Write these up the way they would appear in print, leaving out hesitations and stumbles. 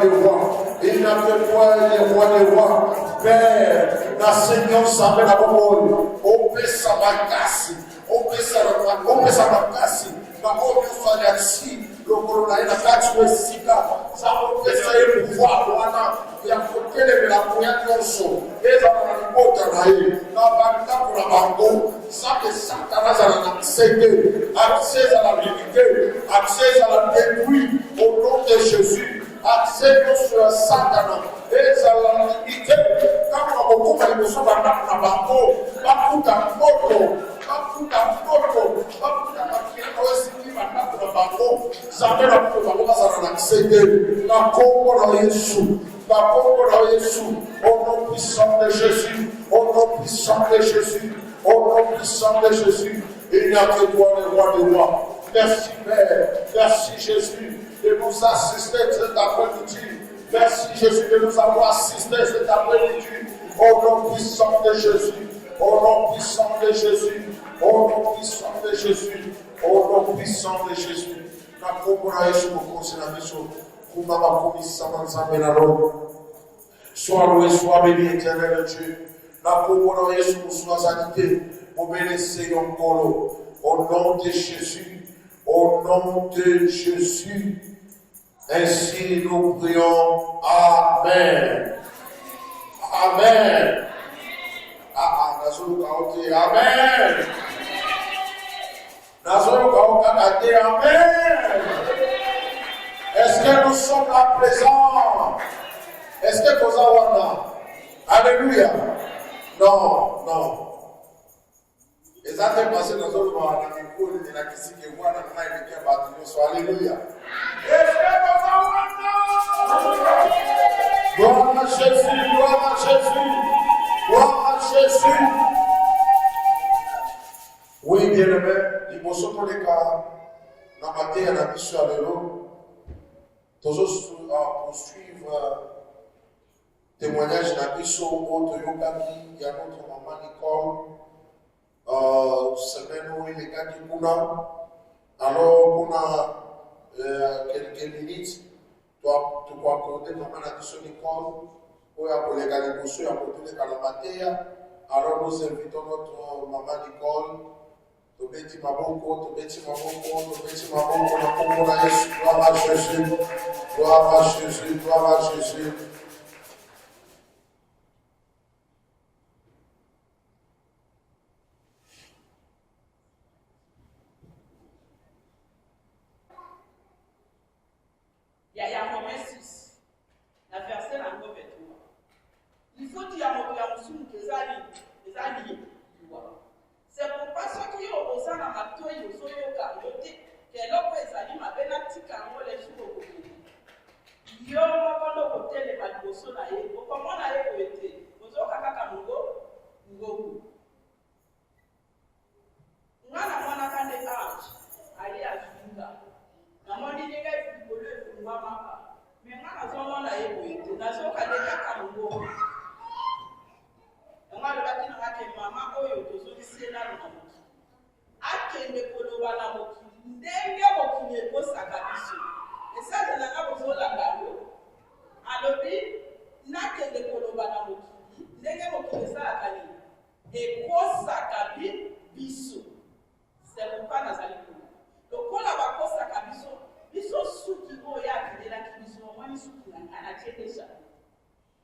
des rois. Il n'a que toi les rois des rois. Père, la Seigneur savait la parole. On peut sa makasi. On peut sa makasi. Ma mort soit là-dessus. Le colonel a fait sika. Ça peut essayer de pouvoir. Voilà. Il a fait de la première personne. Et ça va le porter là. La banque pour la banque. Ça que Satan a accédé. Accès à la vérité. Accès à la détruite. Au nom de Jésus. Accès sur Satan. Et ça la limité. Quand on va beaucoup de choses dans la banque. Pas tout à photo. Au nom puissant de Jésus, au nom puissant de Jésus, au nom puissant de Jésus, il n'y a que toi le roi des rois. Merci Père, merci Jésus de nous assister cet après-midi. Merci Jésus de nous avoir assisté cet après-midi. Au nom puissant de Jésus. Au nom puissant de Jésus, au nom puissant de Jésus, au nom puissant de Jésus. Na komona Yesu mokonzi na biso, kuma makomisa manzambe na roho. Sois loué, sois béni, éternel Dieu. Na komona Yesu muswazalite, obéissez yon kolo. Au nom de Jésus, au nom de Jésus. Ainsi nous prions. Amen. Amen. Amen. Amen. Est-ce que nous sommes là présents? Est-ce que nous avons là? Alléluia. Non, non. Et ça fait passer dans le monde, dans les cours, il y a qui qui voient dans le monde qui est battu. Alléluia. Est-ce que nous avons là? Gloire à Jésus, gloire à Jésus. Gloire à Jésus. Oui, bien-aimé, il faut se poser dans ma terre, dans la mission à l'élo. Poursuivre témoignage dans la mission au Toyokaki, il y a notre maman Nicole. Semaine où il est gars qui pouna. Alors, on a quelques minutes. Tu peux accorder maman la mission Nicole. Pour les gars de Boussou, à côté de Calamatea. Alors nous invitons notre maman Nicole. Tobeti Maboko, gloire à Jésus, gloire à Jésus, gloire à Jésus. Il y a Romains 6, la verset la 9 et 3. Il faut dire à mon père, les alliés, c'est pourquoi ceux qui ont osé dans ma toile, ils ont eu caroté, que l'homme est allé ma bénatique à moi les jours au côté. Il y a un moment où les malbossons là, comment on a été, vous avez un Mungo. On a un ange, allé à Junga. On a dit les gars, ils veulent le voir. Mais on a un là, été, on a un Mungo. On a le bâtiment avec maman, oyo, tozo là dans moki. Akende koloba na moki, ndenge moki ne posaka biso. Et ça, c'est la kozola ngalo. Alobi, nakende koloba na moki, ndenge moki ne sala kani. Et posaka biso. C'est pourquoi nazali kola. Lokola ba posaka biso suki oya kidela kibiso, mwani suki na anatie déjà.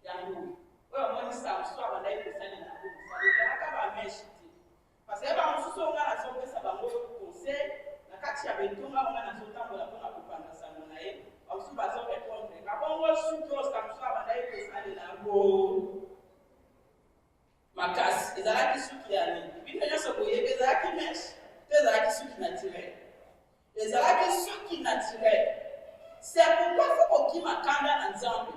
Yango. Moi, je suis en train de faire des choses. Parce que si on a un conseil, on a c'est pourquoi il faut qu'il m'attende ensemble.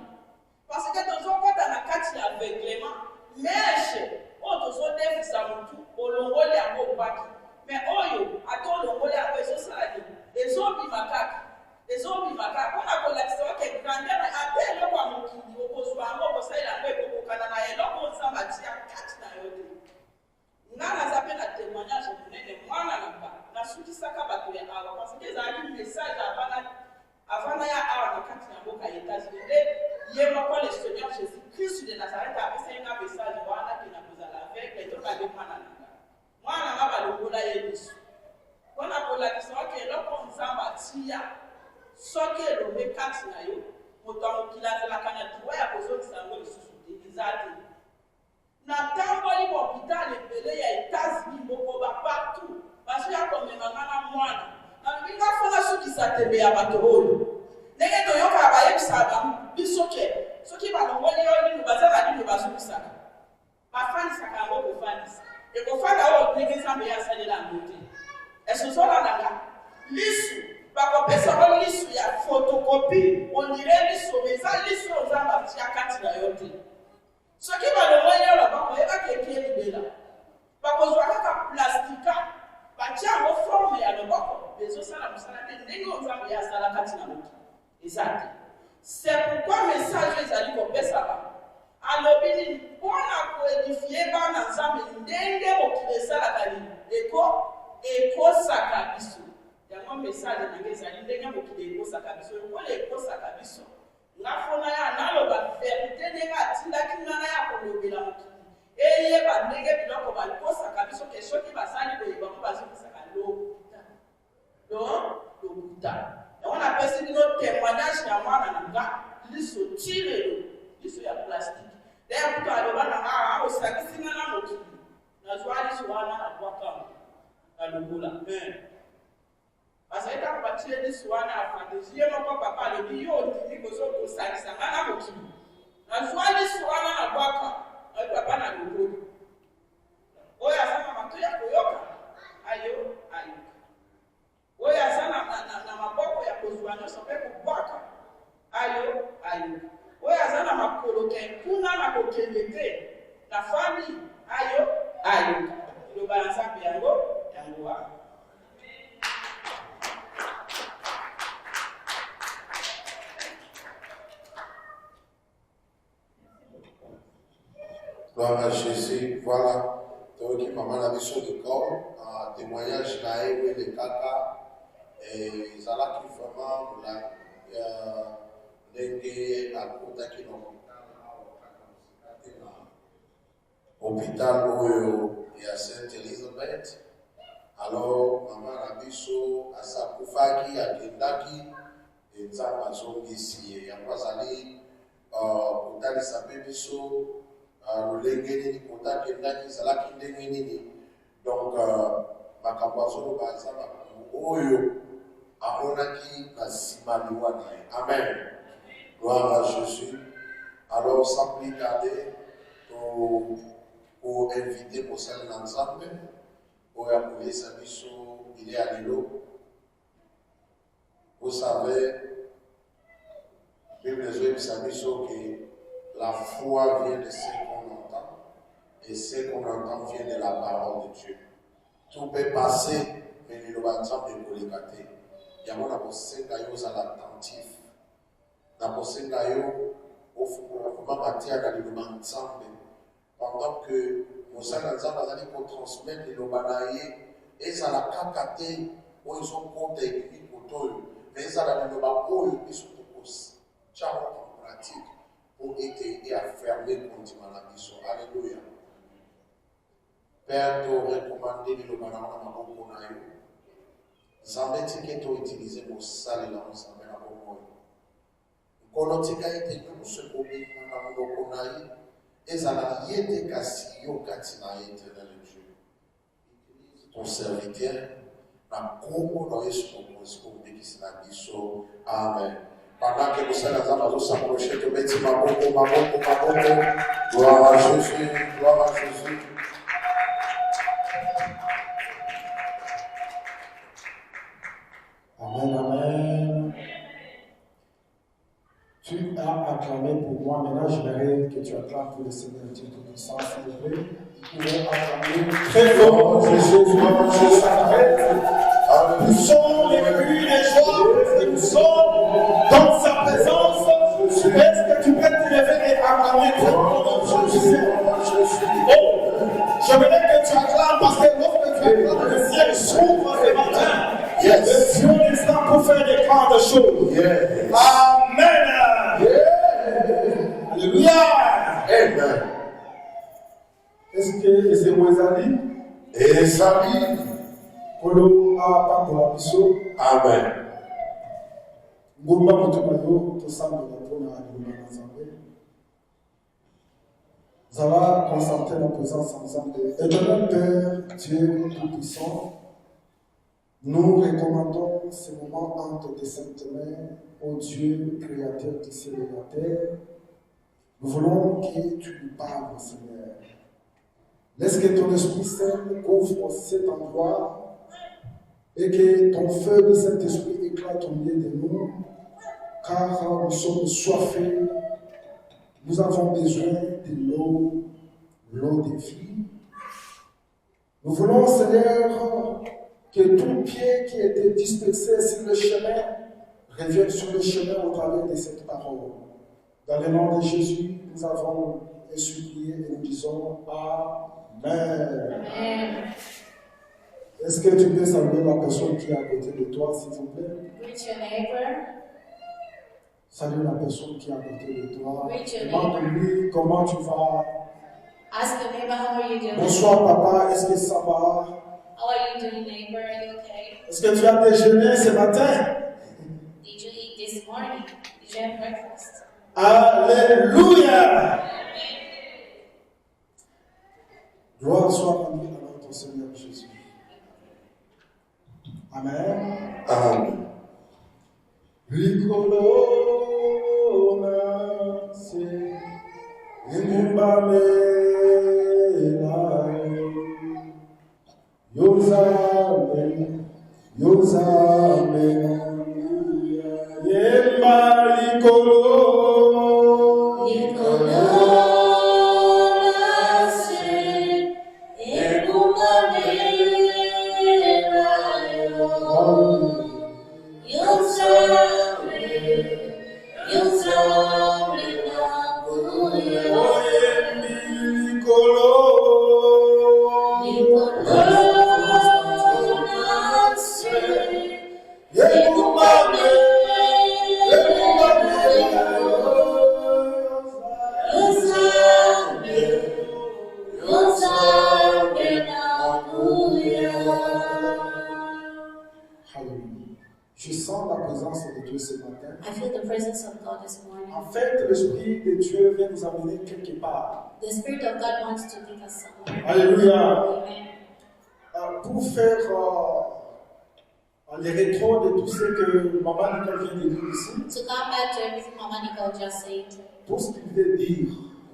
Parce que dans un cas, dans la carte aveuglement, mais on doit faire ça au longo de la bobaki. Mais oyo, à ton longo de la maison salade, les zombies macaques, on a collecté que grandeur à tel le quoi mon qui au besoin, au conseil la paix au Canada et l'homme on s'en va dire quatre na yote. Nana zappé la témoignage de moi na suki saka bato ya awa parce que ça a un message avant ya awa na kati na boka États-Unis. elombe kati na yo moto ya mokili azelaka na droit ya kozongisa yango lisusu te eza te natamboli bahôpital ebele ya États-Unis mokoba partout baso ya komemanga na mwana nalobi nga fo nasukisa tembe ya bato oyo ndenge toyokaka bayebisaka biso ke soki balongoli yo nino baza na nino bazokisaka bafandisaka yango kofandisa ekofanda oyo ndenge nzambe ye asalela yango te esozolandanga lisu bakopesa ngo lisu ya photocopie ondire lisu eza lisu oyo nzambe atia kati na yo te soki balongoli yo bakoyebaka eke libela bakozwa kaka plastika batia yango forme ya loboko bezosala mosala te ndenge oyo nzambe ye asala kati na moto eza te c'est pourquoi message ezali kopesaka alobi nini mpona koedifie bana nzambe ndenge mokili esalaka nini ekosaka biso yango message nange ezali ndenge mokili ekosaka biso lokola ekosaka biso nga fona ya naloba verite ndenge atindaki ngana ya kolobela mokili eyeba ndenge biloko bakosaka biso ke soki basali koyebango bazokisaka lokuta yango napesi bino témoignage ya mwana na nga liso tirelo liso ya plastique ndenge kutu aloba na nga osakisi nga na mokili nazwa liso wana abwakango alobola bazalaki kaka batie liso wana afantasi ye moko papa alobi yo ondimi kozokosakisa nga na mokili nazwa liso wana na bwaka ayi papa na loboli oyo aza na mato ya koyoka ayo oyo aza na maboko ya kozwa nyonso mpe kobwaka ayo oyo aza na makolo ke nkuna na kokende te na fami ayo liloba ya nzambe yango wana Gloire à Jésus. Voilà. Donc, maman a vu sur le corps, un témoignage naïf de Kaka. Et ça là qui vraiment l'engue à côté qui hôpital où il y a Sainte-Élisabeth. Alors, maman a vu sur à Sakufaki, à Kendaki, et Nzamba Zongi ici. Et après, ça dit, hôpital de Sapebiso. Lolenge ni kota kenda ki sala kindenge nini donc makambo azolo baza oyo amonaki basimaliwa na ye amen gloire à Jésus alors sans plus tarder pour inviter mosali na nzambe oyo akolesa biso ile ya lelo vous savez Bible ezoyebisa biso ke la foi vient de ce qu'on entend et ce qu'on entend vient de la parole de Dieu. Tout peut passer, mais le bâtiment est pour les gâter. Il y a mon aposenga yo à l'attentif. L'aposenga yo au fond matière dans le ensemble. Pendant que Moussa Nzamba a dit qu'on transmette le banaye et ça la kakate où ils ont compté et pour tout. Mais ça la le bako ils sont tous. Ciao en pratique. Pour aider à fermer continuellement la mission. Alléluia. Père, tu recommandé de l'obéir à ma bonne bonne. Zambé que tu utilisé pour saler la ensemble à mon bonne. Kolotika était nous ce problème à mon bonne. Et ça n'a été cassé au katina éternel Dieu. Ton serviteur n'a comment dans ce qu'on dit qui s'est dit. Amen. Pendant que nous sommes s'approcher de mettre ma boko. Gloire à Jésus, gloire à Jésus. Amen, amen. Tu as acclamé pour moi, maintenant j'aimerais que tu acclames pour le Seigneur Dieu Tout-Puissant, s'il vous plaît. Vous pouvez acclamer très fort Jésus s'arrête. Nous sommes émus des joies, nous sommes dans sa présence. Est-ce que tu peux te lever et acclamer très fort Jésus? Oh, j'aimerais que tu acclames parce que lorsque tu acclames, le ciel s'ouvre ce matin. Le ciel est là pour faire des grandes choses. Amen. Alléluia. Amen. Est-ce que c'est Moïsali? Et Sali. Kolo a pas pour la mission. Amen. Ngomba mutumayo tosambela mpona alima na Nzambe. Zala concentré la présence ensemble. Éternel Père, Dieu Tout-Puissant, nous recommandons ce moment entre tes saintes mains, ô Dieu, Créateur du ciel et de la terre. Nous voulons que tu nous parles, Seigneur. Laisse que ton Esprit Saint couvre cet endroit et que ton feu de Saint-Esprit éclate au milieu de nous, car nous sommes soifés. Nous avons besoin de l'eau de vie. Nous voulons, Seigneur, que tout pied qui était dispersé sur le chemin revienne sur le chemin au travers de cette parole. Dans le nom de Jésus, nous avons supplié et nous disons Amen. Amen. Est-ce que tu peux saluer la personne qui est à côté de toi, s'il vous plaît? Greet your neighbor. Salue la personne qui est à côté de toi. Greet your Demande-lui comment tu vas. Ask your neighbor, how are you doing? Bonsoir papa, est-ce que ça va? How are you doing, neighbor? Are you okay? Est-ce que tu as déjeuné ce matin? Did you eat this morning? Did you have breakfast? Alléluia! Gloire soit rendue à notre Seigneur Jésus. Amen. Amen. Ricolona se imbamela Yozame Yemba Ricolo Je sens la présence de Dieu ce matin. I feel the presence of God this morning. En fait, l'Esprit de Dieu vient nous amener quelque part. The Spirit of God wants to take us somewhere. Alléluia. Amen. Pour faire les rétros de tout ce que Maman Nicole vient de dire ici, To come back to everything Mama Nicole just said, tout ce qu'il veut dire,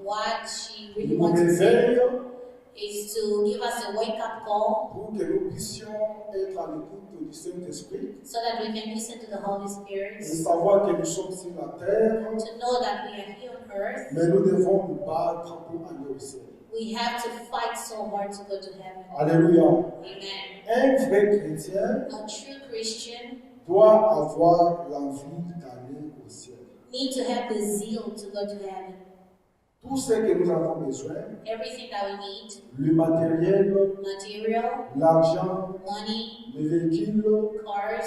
what she really il nous wants to say réveille is to give us a wake-up call pour que nous puissions être à l'écoute du Saint-Esprit so that we can listen to the Holy et Spirit, savoir que nous sommes sur la terre, to know that we are here on earth. mais nous devons nous battre pour aller au ciel. We have to fight so hard to go to heaven. Alléluia. Amen. Un vrai chrétien A true Christian doit avoir l'envie d'aller au ciel. need to have the zeal to go to heaven. Tout ce que nous avons besoin, Everything that we need, le matériel, material, l'argent, money, les véhicules, cars,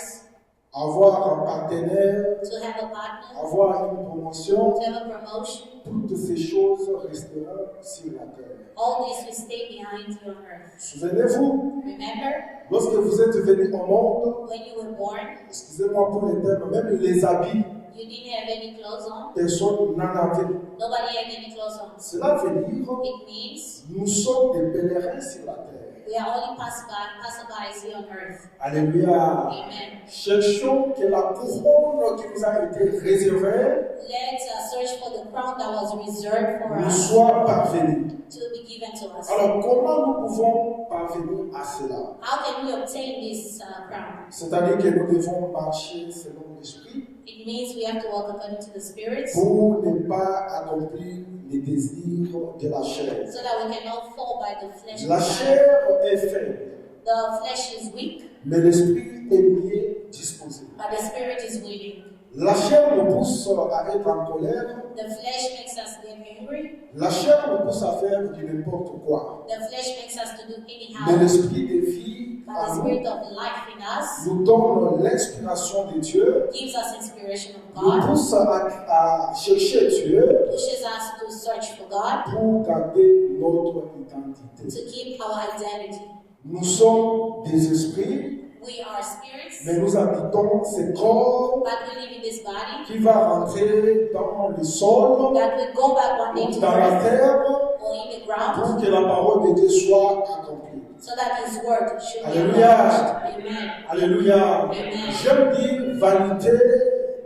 avoir un partenaire, to have a partner, avoir une promotion, to have a promotion. toutes ces choses resteront sur la terre. All this will stay behind you on earth. Souvenez-vous, Remember, lorsque vous êtes venu au monde, when you were born, excusez-moi pour les termes, même les habits, you didn't have any clothes on. personne n'en avait. Nobody had any clothes on. Cela veut dire It means nous sommes des pèlerins sur la terre. we are only passerbys here on earth. Alléluia. Amen. Cherchons que la couronne qui nous a été réservée Let's search for the crown that was reserved for nous us soit parvenue. to be given to us. Alors, comment nous pouvons parvenir à cela? How can we obtain this crown? C'est-à-dire que nous devons marcher selon l'Esprit It means we have to walk according to the Spirit so pour ne pas accomplir les désirs de la chair. that we cannot fall by the flesh. La chair est faible, The flesh is weak, mais l'Esprit est mieux disposé. but the Spirit is willing. La chair nous pousse à être en colère, The flesh makes us get angry. la chair nous pousse à faire du n'importe quoi. The flesh makes us to do Mais anyhow. l'Esprit de vie But the en nous Spirit of life in us nous donne l'inspiration de Dieu, gives us inspiration of nous God, pousse à chercher Dieu pushes us to search for God, pour garder notre identité. to keep our identity. Nous sommes des esprits, We are spirits, mais nous habitons ces corps but we live in this body qui va rentrer dans le sol, that will go back one day ou to dans la earth terre, or in the ground pour que la parole de Dieu soit accomplie. so that His word should be Alléluia. accomplished. Amen. Alléluia. Amen. J'aime dire vanité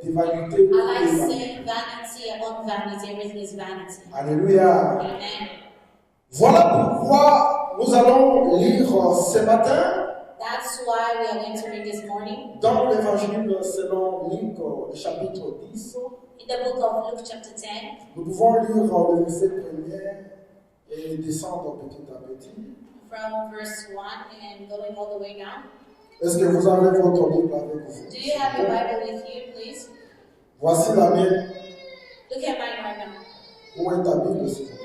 de vanité. I like saying vanity upon vanity, everything is vanity. Alléluia. Amen. Voilà pourquoi nous allons lire ce matin That's why we are going to read this morning dans l'évangile selon Luc, le chapitre 10. in the book of Luke chapter 10. Nous pouvons lire le verset 1er et descendre petit à petit. From verse 1 and going all the way down. Est-ce que vous avez votre Bible avec vous? Do you have your Bible with you, please? Voici la mienne. Look at mine right now. Où est ta Bible, s'il vous plaît?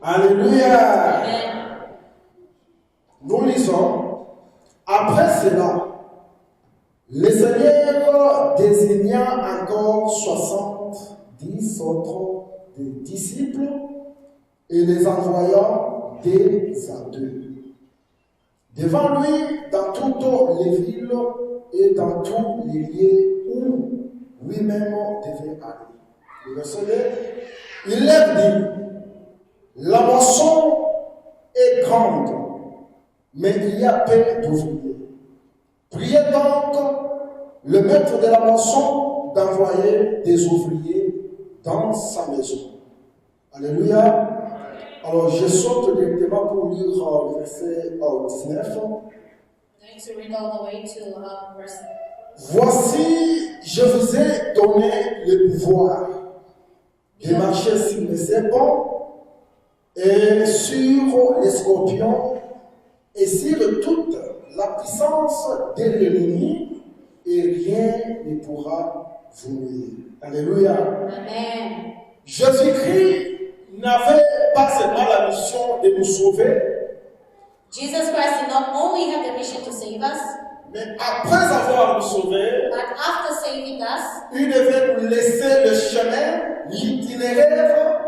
Alléluia. Amen. Nous lisons. Après cela, le Seigneur désigna encore 70 autres disciples et les envoya deux à deux devant lui dans toutes les villes et dans tous les lieux où lui-même devait aller. Le verset 2, il leur dit, la moisson est grande, mais il y a peu d'ouvriers. Priez donc le maître de la moisson d'envoyer des ouvriers dans sa maison. Alléluia. Alors je saute directement pour lire le verset 19. I'm going to read all the way to verse. Voici, je vous ai donné le pouvoir de marcher sur les serpents et sur les scorpions et sur toute la puissance de l'ennemi, et rien ne pourra vous nuire. Alléluia. Amen. Jésus-Christ n'avait pas seulement la mission de nous sauver, Jesus Christ did not only have the mission to save us, mais après avoir nous sauvés, but after saving us, il devait nous laisser le chemin, l'itinéraire,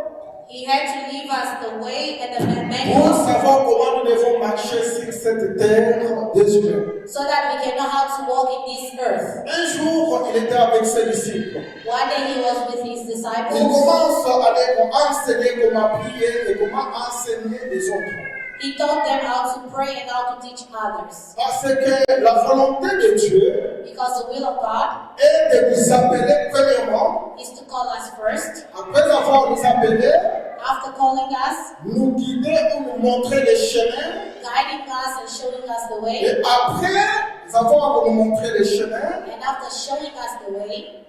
He had to leave us the way and the pour manual savoir comment nous devons marcher sur cette terre des humains. so that we can know how to walk in this earth. Un jour, il était avec ses disciples. One day He was with His Il disciples. commence à leur enseigner comment prier et comment enseigner les autres. He taught them how to pray and how to teach others. Parce que la volonté de Dieu Because the will of God est de nous appeler premièrement, is to call us first. après avoir nous appelé, After calling us, nous guider ou nous montrer les chemins. guiding us and showing us the way, Et après avoir nous montré les chemins, and after showing us the way,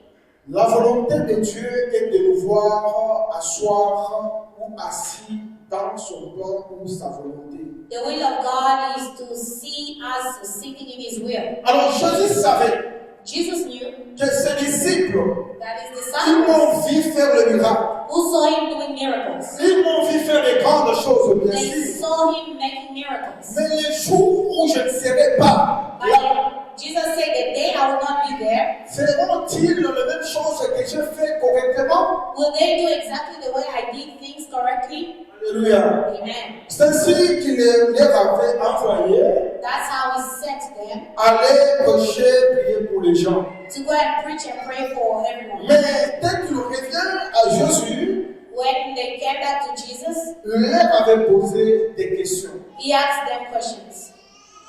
la volonté de Dieu est de nous voir asseoir ou assis dans son plan ou sa volonté. the will of God is to see us sitting in His will. Alors Jésus savait Jesus knew que ses disciples, that His ils disciples m'ont vu faire le miracle. who saw Him doing miracles, Ils m'ont vu faire de grandes choses, bien they sûr. saw Him making miracles. Mais les jours où je ne serai pas But là, Jesus said, the day I will not be there, feront-ils les mêmes choses que je fais correctement? will they do exactly the way I did things correctly? Alléluia. Amen. C'est ainsi qu'il les avait envoyés That's how He sent them à aller prêcher, prier pour les gens. to go and preach and pray for everyone. Mais dès qu'il revient à Jésus, When they came back to Jesus, il leur avait posé des questions. He asked them questions.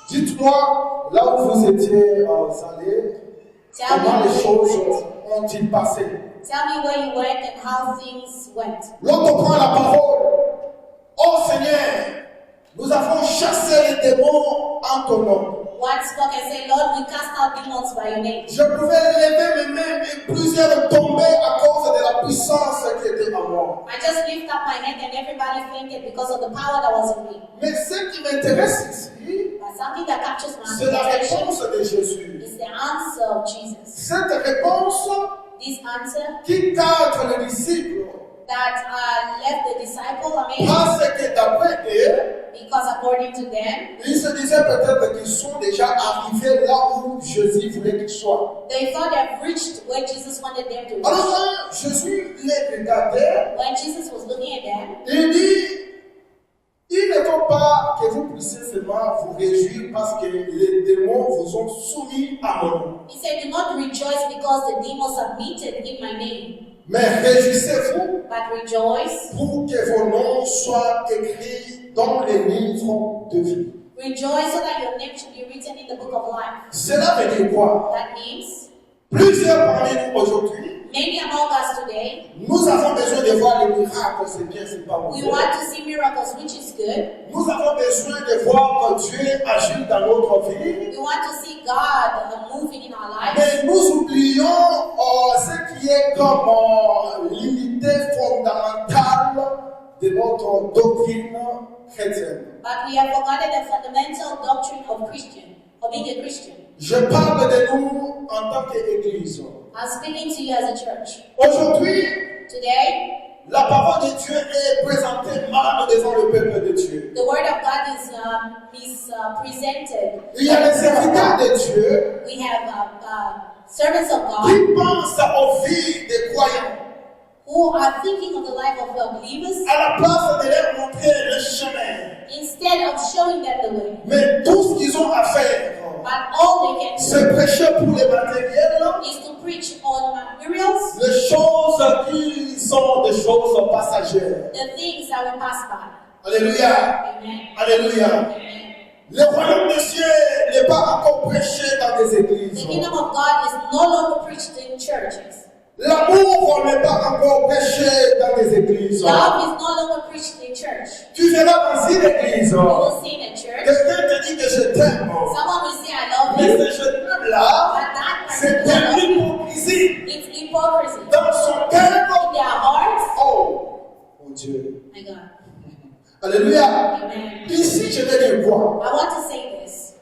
Dites-moi, là où vous étiez allés, Tell comment me, les choses ont-ils passé? tell me where you went and how things went. L'autre prend la parole. Oh Seigneur, nous avons chassé les démons en ton nom. One spoke and said, Lord, we cast out demons by your name. Je pouvais lever mes mains et plusieurs tombaient à cause de la puissance qui était en moi. I just lift up my hand and everybody fainted because of the power that was in me. Mais ce qui m'intéresse ici, But something that captures my c'est la attention réponse de Jésus. is the answer of Jesus. Cette réponse This answer qui cadre les disciples. that left the disciple amazed Parce que d'après eux, because according to them, ils se disaient peut-être qu'ils sont déjà arrivés là où Jésus voulait qu'ils soient. they thought they've reached where Jesus wanted them to reach. Alors quand Jésus les regardait, When Jesus was looking at them, il dit, Il ne faut pas que vous puissiez seulement vous réjouir parce que les démons vous ont soumis à mon nom. He said, do not rejoice because the demons submitted in my name, Mais réjouissez-vous but rejoice. pour que vos noms soient écrits dans les livres de vie. Rejoice so that your name should be written in the book of life. Cela veut dire quoi? That means, Plusieurs parmi nous aujourd'hui, many among us today, nous avons besoin de voir les miracles, c'est bien, c'est pas we mauvais. want to see miracles, which is good. Nous avons besoin de voir que Dieu agit dans notre vie. We want to see God moving in our lives. Mais nous oublions ce qui est comme l'unité fondamentale de notre doctrine chrétienne. But we have forgotten the fundamental doctrine of being a Christian. Je parle de nous en tant qu'Église. I'm speaking to you as a church. Aujourd'hui, Today, la parole de Dieu est présentée mal devant le peuple de Dieu. the word of God is presented. Il y a des serviteurs de Dieu We have servants of God qui pensent aux vies des croyants who are thinking of the life of the believers à la place de leur montrer le chemin. instead of showing them the way. Mais tout ce qu'ils ont à faire, But all they can c'est do prêcher pour les matériels, is to preach on materials, les choses qui sont des choses passagères. the things that we pass by. Alléluia. Amen. Alléluia. Amen. Le royaume des cieux n'est pas encore prêché dans des The églises. kingdom of God is no longer preached in churches. L'amour n'est pas encore prêché dans des églises. Love is no longer preached in church. Tu verras dans une église, You will see in a church, quelqu'un te dit que je t'aime. someone will say, I love Mais you, ce je t'aime là, but that c'est person de will love you. l'hypocrisie. It's hypocrisy. Dans son cœur, In their hearts, oh, mon Dieu. my God. Alléluia. Amen. Ici, je vais dire quoi? I want to say this.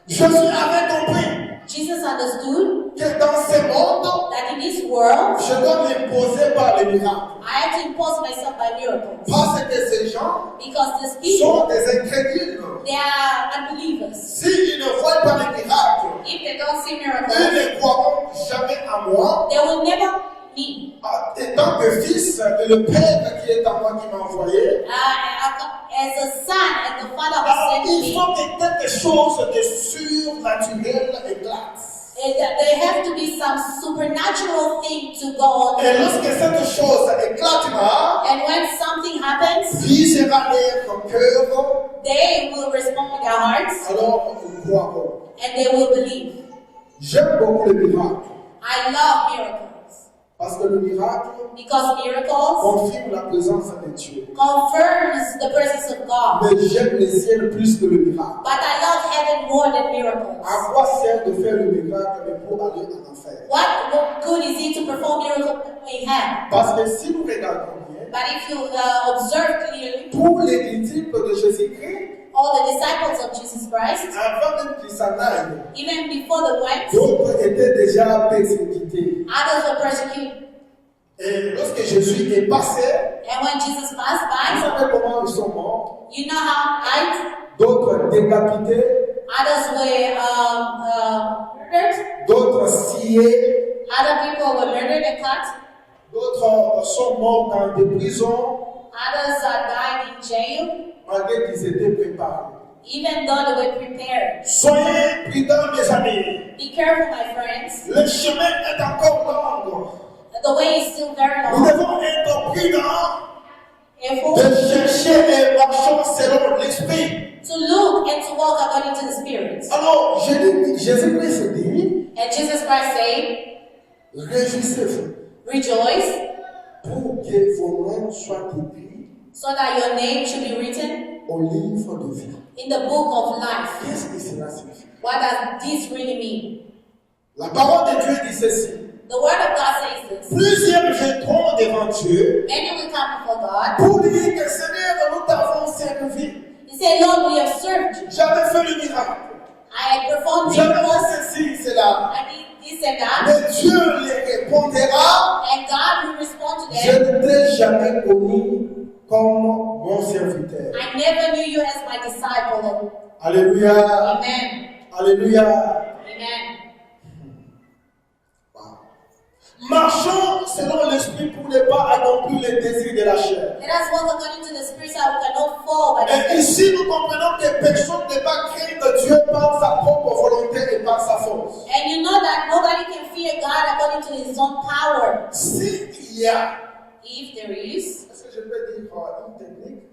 Jésus avait compris Jesus understood que dans ce monde, that in this world, je dois m'imposer par les miracles. I have to impose myself by miracles. Parce que ces gens Because these sont people, des incrédules. they are unbelievers. S'ils ne voient pas les miracles, If they don't see ils miracles, ne croiront jamais à moi. they will never me. Étant que fils et le Père qui est en moi qui m'a envoyé, As a son and the Father who alors sent il me, faut que quelque chose de surnaturel éclate. there have to be some supernatural thing to go on. Et lorsque cette chose éclatera, And when something happens, brisera leur cœur, they will respond with their hearts alors ils croiront. and they will believe. J'aime beaucoup le miracle. I love miracles Parce que le miracle because miracles confirme la présence de Dieu. confirms the presence of God. Mais j'aime le ciel plus que le miracle. But I love heaven more than miracles. À quoi sert de faire le miracle mais pour aller en enfer? What good is it to perform miracles in heaven? Parce que si nous regardons bien, But if you observe clearly, tous les disciples de Jésus-Christ, all the disciples of Jesus Christ, avant même qu'ils s'en aillent, even before the went, d'autres étaient déjà persécutés. others were persecuted. Et lorsque Jésus est passé, And when Jesus passed vous by, savez comment ils sont morts? you know how D'autres décapités, others were murdered, d'autres sciés, other people were murdered and cut, d'autres sont morts dans des prisons others died in jail, malgré qu'ils étaient préparés. even though they were prepared. Soyez prudents, mes amis. Be careful, my friends. Le chemin est encore long. The way is still very Nous long. devons être prudents Careful de chercher et marcher selon l'esprit. to look and to walk according to the Spirit. Alors, Jésus-Christ dit, And Jesus Christ said, réjouissez-vous rejoice, pour que vos noms soient écrits so that your name should be written au livre de vie. in the book of life. Qu'est-ce que cela signifie? What does this really mean? La parole de Dieu dit ceci. The word of God says this. Plusieurs viendront devant Dieu Many will come before God. pour dire que Seigneur, nous t'avons servi. They say, Lord, we have served you. J'avais fait le miracle. I had performed J'avais miracles. fait ceci, cela. I did this and that. Mais Dieu les répondra, And God will respond to je them. ne t'ai jamais connu comme mon serviteur. I never knew you as my disciple. Alléluia. Amen. Alléluia. Amen. Marchons selon l'esprit l'esprit pour ne pas accomplir les désirs de la chair. Let us walk according to the Spirit so we cannot fall by the Et flesh. ici, nous comprenons que personne ne va craindre Dieu par sa propre volonté et par sa force. And you know that nobody can fear God according to his own power. S'il y a, If there is, est-ce que je peux dire une technique?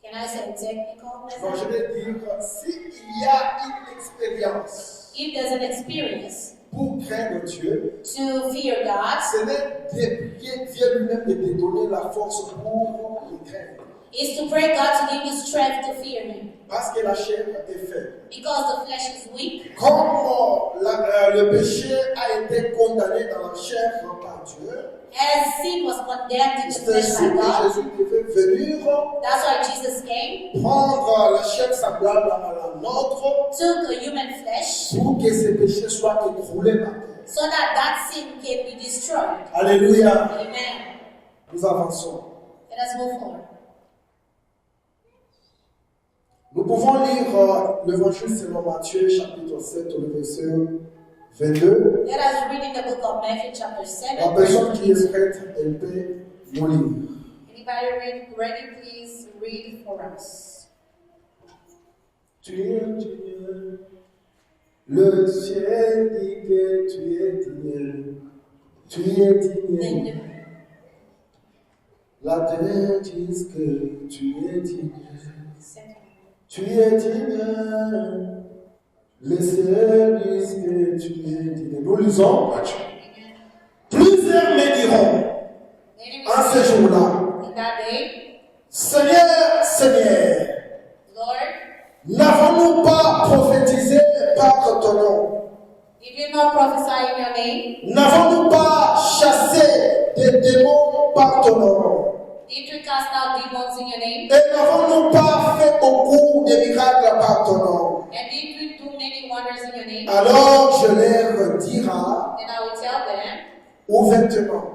can I say technical Non, je method? vais dire, s'il y a une expérience If there's an experience pour craindre Dieu, to fear God, ce n'est de prier Dieu lui-même de te donner la force pour le craindre. is to pray God to give you strength to fear him. Parce que la chair est faible. Because the flesh is weak. Comme le péché a été condamné dans la chair par Dieu, As sin was condemned in the c'est flesh ainsi by que God, Jésus devait venir that's why Jesus came, prendre la chair semblable à la nôtre took a human flesh, pour que ces péchés soient écroulés par terre. so that sin can be destroyed. Alléluia. Amen. Nous avançons. Let us move forward. Nous pouvons lire l'évangile selon Matthieu, chapitre 7, au verset 22. Let us read in the book of Matthew chapter La 7. personne qui est prête, elle peut nous lire. Anybody ready, please read for us. Tu es Dieu. Le ciel dit que tu es digne. Tu es digne. La terre dit que tu es digne. Tu es digne. Les cieux disent que tu es digne. Nous lisons. Plusieurs me diront en ce jour-là, In that day, Seigneur, Seigneur, Lord, n'avons-nous pas prophétisé par ton nom? did you not prophesy in your name? N'avons-nous pas chassé des démons par ton nom? Did you cast out demons in your name? Et n'avons-nous pas fait beaucoup de miracles par ton nom? And did you do many wonders in your name? Alors je leur dira Then I will tell them ouvertement,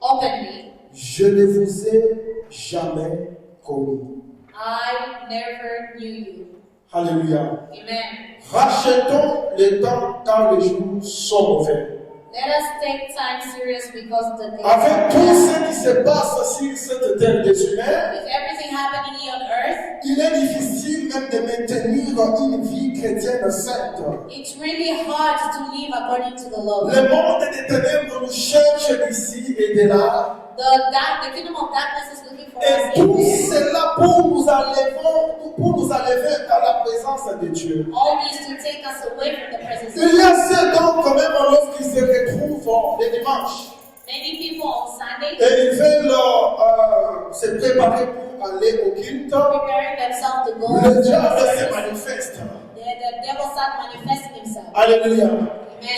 openly, je ne vous ai jamais connu. I never knew you. Alléluia. Amen. Rachetons le temps car les jours sont mauvais. Let us take time serious because the day Avec tout ce qui se passe sur cette terre des humains, with everything happening here on earth, il est difficile même de maintenir une vie chrétienne sainte. it's really hard to live according to the law. Le monde des ténèbres nous cherche d'ici et de là. The kingdom of darkness is looking for us Et in tout there. cela pour nous enlever à la présence de Dieu. All this to take us away from the presence of Il y a God. ceux donc quand même lorsqu'ils se retrouvent les dimanches Many people on Sunday et ils veulent se préparer pour aller au culte. preparing themselves to go Le to diable se service. manifeste. The devil start manifesting himself. Alléluia. Amen.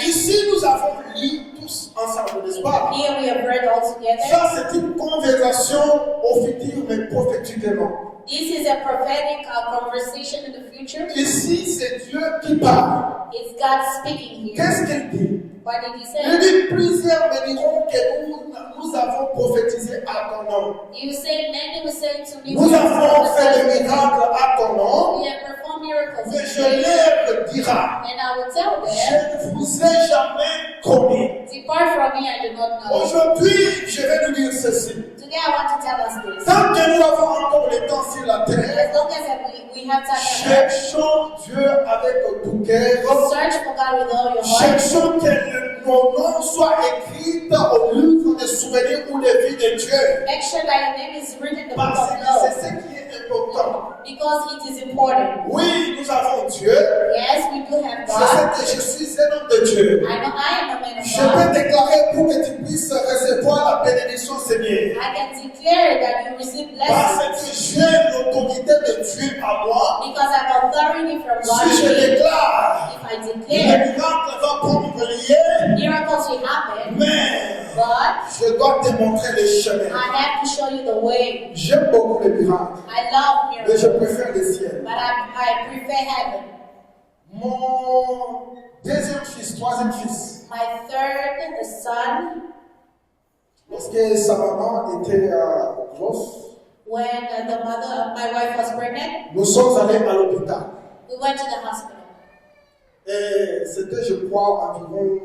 Ici nous avons lu tous ensemble, n'est-ce pas? Here we have read all together. Ça c'est une conversation au futur mais prophétiquement. This is a prophetic conversation in the future. Ici c'est Dieu qui parle. It's God speaking here. Qu'est-ce qu'il dit? What did he Il say? dit plusieurs me diront que nous avons prophétisé à ton nom. You say, many will say to me, Nous avons fait des miracles à ton nom. we have performed miracles. Mais je leur dira, And I will tell them, je ne vous ai jamais connu. depart from me, I do not know. Aujourd'hui, je vais nous dire ceci. Today I want to tell us this. Tant que nous avons encore le temps sur la terre, As long as we have time on earth, cherchons Dieu avec tout cœur. search for God with all your heart. Cherchons que nos noms soient écrits au livre des souvenirs ou des vies de Dieu. Make sure that your name is written in the book Parce of que law. c'est ce qui est important. Because it is important. Oui, nous avons Dieu. Yes, we do have Je God. sais que je suis un homme de Dieu. I know I am a man of Je peux God. déclarer pour que tu puisses recevoir la bénédiction, Seigneur. I can declare that you receive Parce blessings que j'ai l'autorité de Dieu à moi. because I have authority from God. Si je in me. déclare, If I le declare, miracle va prendre lieu, miracles will happen, mais but je dois te montrer le chemin. I have to show you the way. J'aime beaucoup les miracles, I love mais je miracles, préfère le ciel. but I prefer heaven. Mon deuxième fils, troisième fils, My third son, lorsque sa maman était grosse, when my wife was pregnant, nous sommes allés à l'hôpital. we went to the hospital. Et c'était, je crois, environ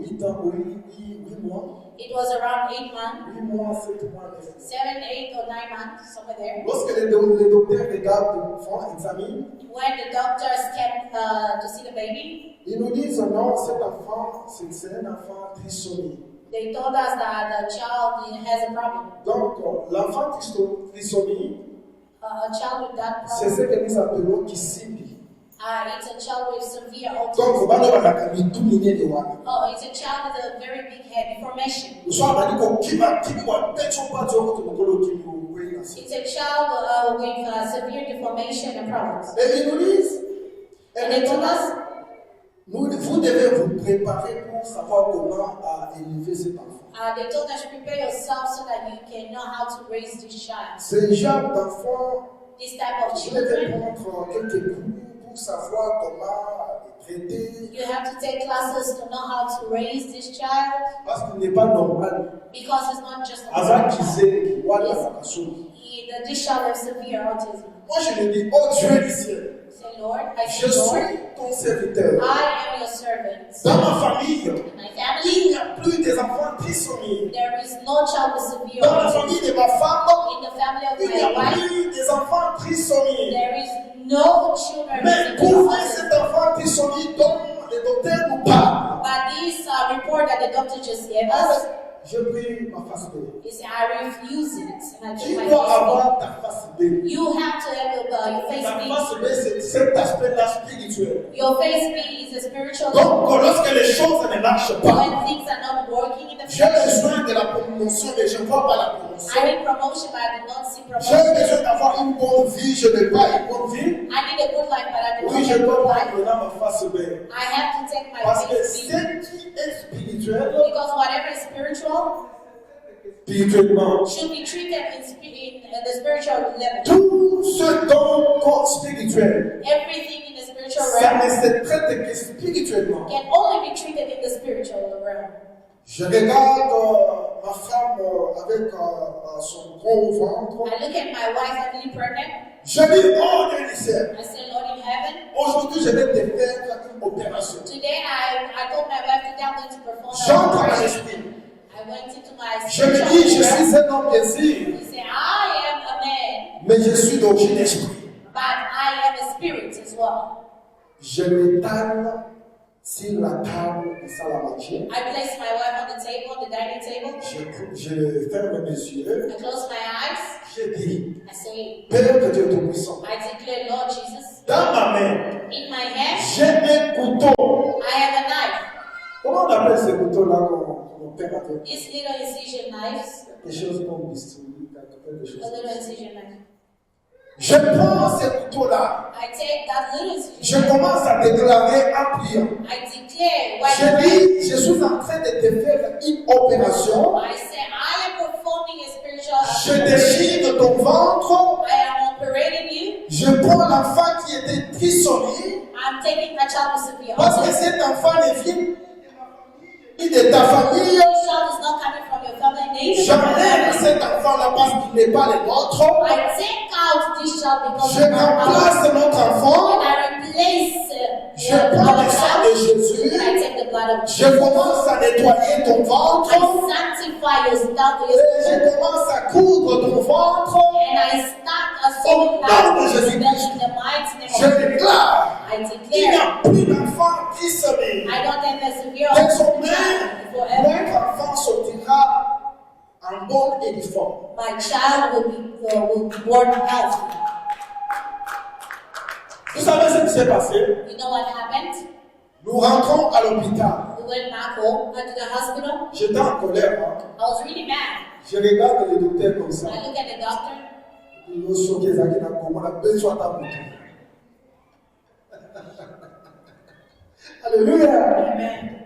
8 ans, 8 mois. It was around 8 months, 8 mois, 7 mois, 9 mois. 7, 8, or 9 months, somewhere there. Lorsque les docteurs regardent l'enfant, examinent, When the doctors came to see the baby, ils nous disent non, cet enfant, c'est un enfant trisomie. they told us that the child has a problem. Donc, l'enfant trisomie, A child with that c'est ce problem. que nous appelons Kisibi. It's a child with severe Donc, autism. Oh, it's a child with a very big head deformation. It's a child with severe deformation and problems. Et ils nous disent, And they told us, vous devez vous préparer pour savoir comment élever cet enfant. they told us, prepare yourself so that you can know how to raise this child. Ce genre d'enfant, This type of vous devez children, prendre quelques cours pour savoir comment traiter, you have to take classes to know how to raise this child parce qu'il n'est pas normal. because it's not just a Avant child. qu'il voit la façon. This child has severe autism. Moi, je lui dis, oh Dieu du ciel, Say, Lord, I je say, Lord, suis ton serviteur. I am your servant. Dans ma famille, In my family, il n'y a plus des enfants trisomie. there is no child with severe Dans la autism. famille de ma femme, In the family of il n'y my a wife, plus des enfants trisomie. there is no children Mais with pour severe voir autism. cet enfant trisomie dont les docteurs nous parlent, But this report that the doctor just gave us, je prie ma face B. he said, I refuse it. And I Tu took my dois face avoir ta face B. You have to have your face Ta be. face B, c'est cet aspect-là spirituel. Your face be is a spiritual. Donc, lorsque les choses ne marchent pas, When things are not working in the j'ai flesh, besoin de la promotion, mais je ne vois pas la promotion. I need promotion, but I do not see J'ai promotion. besoin d'avoir une bonne vie, je n'ai pas une bonne vie. I need a good life, but I do Oui, not je have a dois good voir life. maintenant ma face B. I have to take my Parce que face ce be. qui est spirituel, Because whatever is spiritual spirituellement, should be treated in the spiritual level. tout ce dont corps spirituel, Everything in the spiritual ça realm ne se traite que spirituellement. can only be treated in the spiritual realm. Je regarde ma femme avec son gros ventre. I look at my wife heavily pregnant. Je dis, oh Dieu du ciel, I say, Lord in heaven, aujourd'hui je vais te faire une opération. today I told my wife today I'm going to perform an J'entre à operation. l'esprit. I went into my Je me spiritual dis, je realm. suis un homme bien sûr, He said, I am a man, mais je suis d'origine esprit. but I am a spirit as well. Je m'étale sur la table de salle à manger. I placed my wife on the table, on the dining table. Je ferme mes yeux. I close my eyes. Je dis, I say, Père de Dieu Tout-Puissant, I declare, Lord Jesus, dans ma main, in my hand, j'ai un couteau. I have a knife. Comment on appelle ce couteau-là qu'on opère avec? These little incision knives, Quelque chose comme bistouri, quelque chose. a little incision knife. Je prends ce couteau-là. I take that little incision Je knife. commence à déclarer en priant. I declare, what Je dis, je suis en train de te faire une opération. I say, I am performing a spiritual Je operation. déchire ton ventre. I am operating you. Je prends l'enfant qui était trisomie. I'm taking a child with severe Parce que autism. cet enfant ne vient ni de ta famille. This child is not coming from your family name. J'enlève cet enfant-là parce qu'il n'est pas le nôtre. I take out this child because Je it's not ours. remplace notre enfant. And I replace Je prends our le sang de child. Jésus. And I take the blood of Je Jesus. commence à nettoyer ton ventre. I sanctify your stomach. Et je commence à coudre ton ventre. And I start a sewing nom de out in Jésus-Christ. the mighty name Je of Jesus. déclare, I il n'y declare, a plus d'enfant trisomie. I don't have a severe De son autism nez, child forever. notre enfant sortira en bonne et due forme. My child will be born healthy. Vous savez ce qui s'est passé? You know what happened? Nous rentrons à l'hôpital. We went back home, went to the hospital. J'étais en colère. Hein. I was really mad. Je regarde le docteur comme ça. I look at the doctor. Nous sommes des amis dans comment on a besoin de ta moto. Alléluia. Amen.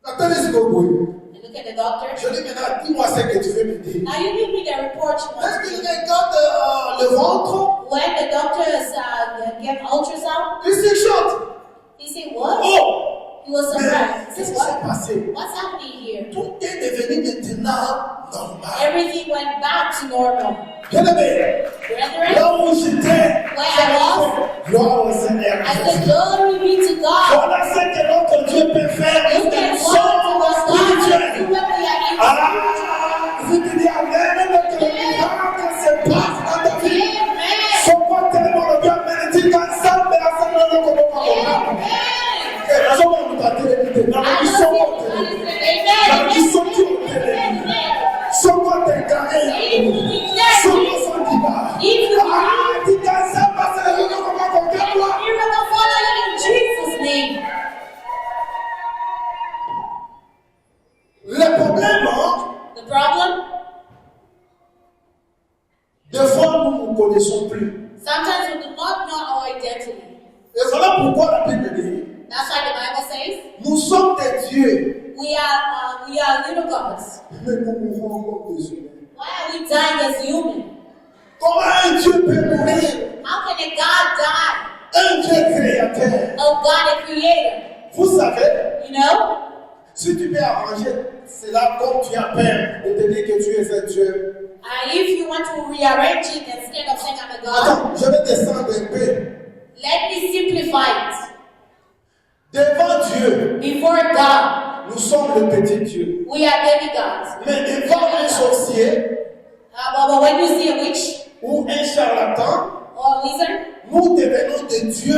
Attendez ce que vous voyez. I look at the doctor. Je dis maintenant, dis-moi ce que tu veux me dire. Now you give me the report you want. Est-ce qu'il regarde le ventre? When the doctors gave ultrasound, Il s'échante. he said, what? Oh! He was Mais surprised. He qu'est-ce said, qui s'est what? passé? What's happening here? Tout est devenu maintenant normal. Everything went back to normal. Bien-aimé, Brethren, là où j'étais, where I was, gloire au Seigneur. I said, glory be to God. Voilà ce que notre Dieu peut faire. Look tu dis Amen, que le miracle se passe dans ta vie. Son quoi tellement le bien, mais il dit qu'ensemble, ensemble, nous ne pouvons pas. Raison pour nous tâter l'éviter. Dans le son dans le son qui ont télé. Son quoi t'es carré. Son quoi sont qui va. Ah, dit qu'ensemble, parce que nous ne pouvons pas compter. Miracle follow you in Jesus' name. Le problème, The problem? des fois, nous ne connaissons plus. Sometimes we do not know our identity. Et voilà pourquoi la Bible dit, That's why the Bible says nous sommes des dieux, we are little gods. mais nous mourrons comme des humains. Why are we dying as human? Comment un Dieu peut mourir? How can a God die? Un Dieu créateur. A God, a creator. Vous savez, You know? si tu peux arranger cela comme tu as peur de te dire que tu es un Dieu. If you want to rearrange it instead of saying I'm a God, Attends, je vais descendre un peu. let me simplify it. Devant Dieu, Before God, nous sommes le petit Dieu. we are demigods. Mais devant un sorcier But when you see a witch ou un charlatan, or a wizard, nous devenons des dieux.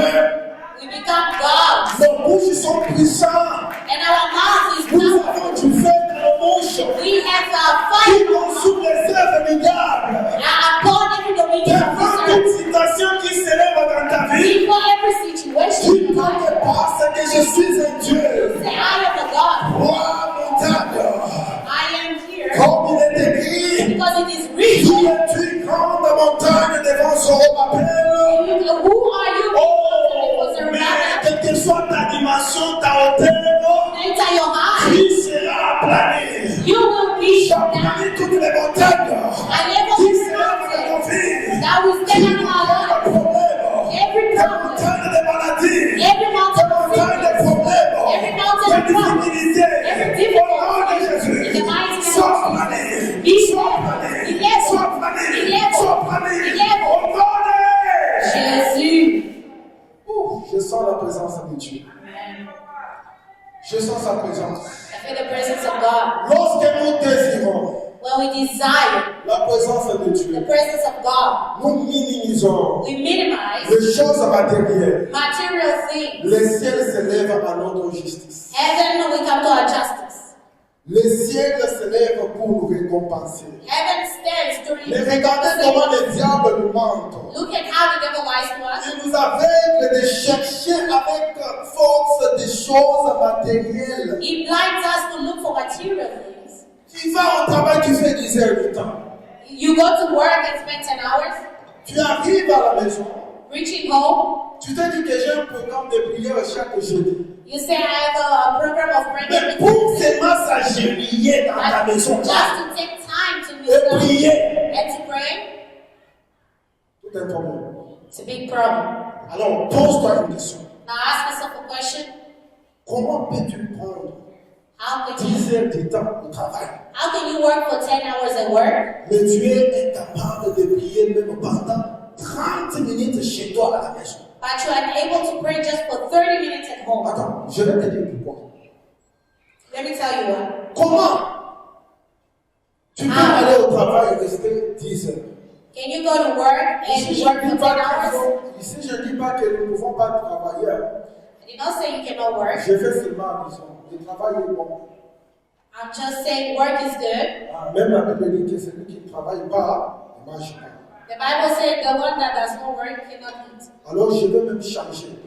we become gods. Nos bouches sont puissantes. And our mouth is Nous powerful. avons du feu dans nos bouches. We have Qui fire consume les œuvres minables. upon every dominion of Devant this toute earth. situation qui s'élève dans ta vie, Before every situation, tu peux te passer que je suis un Dieu. say, I am a God. Roi montagne. I am here Comme il est écrit, because it is qui written. es-tu grande montagne devant son appel? Who are you? Oh, Because mais remember, quelle que soit ta dimension, ta hauteur, enter your heart. tu seras aplani. You will be down. J'aplanis toutes les montagnes. I never Qui will seras dans mountain ton vie. that will stand on my life. Every Des problem, montagnes de maladie. every Des mountain of montagnes de sickness, problèmes. every mountain of De problems, difficultés. every Au nom de difficulty, Jésus. in the mighty name Sois of plané. Jesus. Sois plané. Be level. Sois plané. Be level. Sois plané. Be level. Au nom de Jésus. Je sens la présence de Dieu. Je sens sa présence. I feel the presence of God. Lorsque nous désirons When we desire la présence de the Dieu, presence of God, nous minimisons we minimize les choses matérielles. material things. Les ciels s'élèvent à notre justice. Heaven, we come to our justice. Les ciels s'élèvent pour nous récompenser. Heaven stands to Mais regardez comment le diable nous mente. Look at how the devil lies to us. Il nous aveugle de chercher avec force des choses matérielles. He blinds us to look for material things. Tu vas au travail, tu fais 10 heures de temps. You go to work and spend 10 hours. Tu arrives à la maison. Reaching home, Tu te dis que j'ai un programme de prière chaque jeudi. you say, I have a program of Mais praying pour seulement s'agenouiller dans ta maison, just to take time to et kneel prier, and to pray. tout un problème. It's a big problem. Alors, pose-toi une question. Now ask yourself a question. Comment peux-tu prendre How can 10 heures de temps au travail, how can you work for 10 hours at work, mais tu es incapable de prier même pendant 30 minutes chez toi à la maison? but you are able to pray just for 30 minutes at home? Attends, je vais te dire pourquoi. Let me tell you what. Comment tu peux aller au travail et rester 10 heures? Can you go to work and Ici, work je for ne 10 dis hours? pas que nous ne pouvons pas travailler. I did not say you cannot work. Je fais seulement allusion. Le travail est bon. I'm just saying work is good. Ah, même la Bible dit que celui qui ne travaille pas ne marche pas. The Bible said the one that does not work cannot eat. Alors je vais même changer.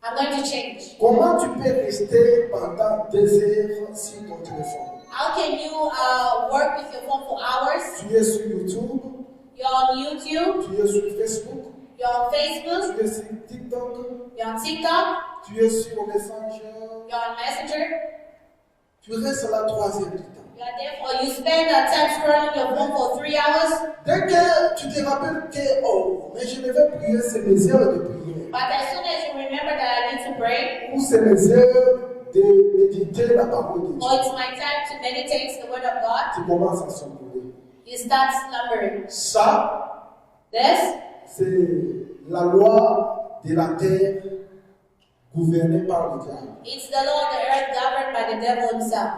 I'm going to change. Comment tu peux rester pendant 2 heures sur ton téléphone? How can you work with your phone for hours? Tu es sur YouTube, You're on YouTube, tu es sur Facebook, you're on Facebook, tu es sur TikTok, you're on TikTok, tu es sur Messenger. you're on Messenger. Tu restes là 3 heures du temps. You are therefore you spend time scrolling your phone for 3 hours. Dès que tu te rappelles que, oh, mais je devais prier, c'est mes heures de prière. But as soon as you remember that I need to pray, Ou c'est mes heures de méditer la parole de Dieu. or it's my time to meditate the word of God, Tu commences à somnoler. you start slumbering. Ça, This c'est la loi de la terre gouvernée par le diable. it's the law of the earth governed by the devil himself.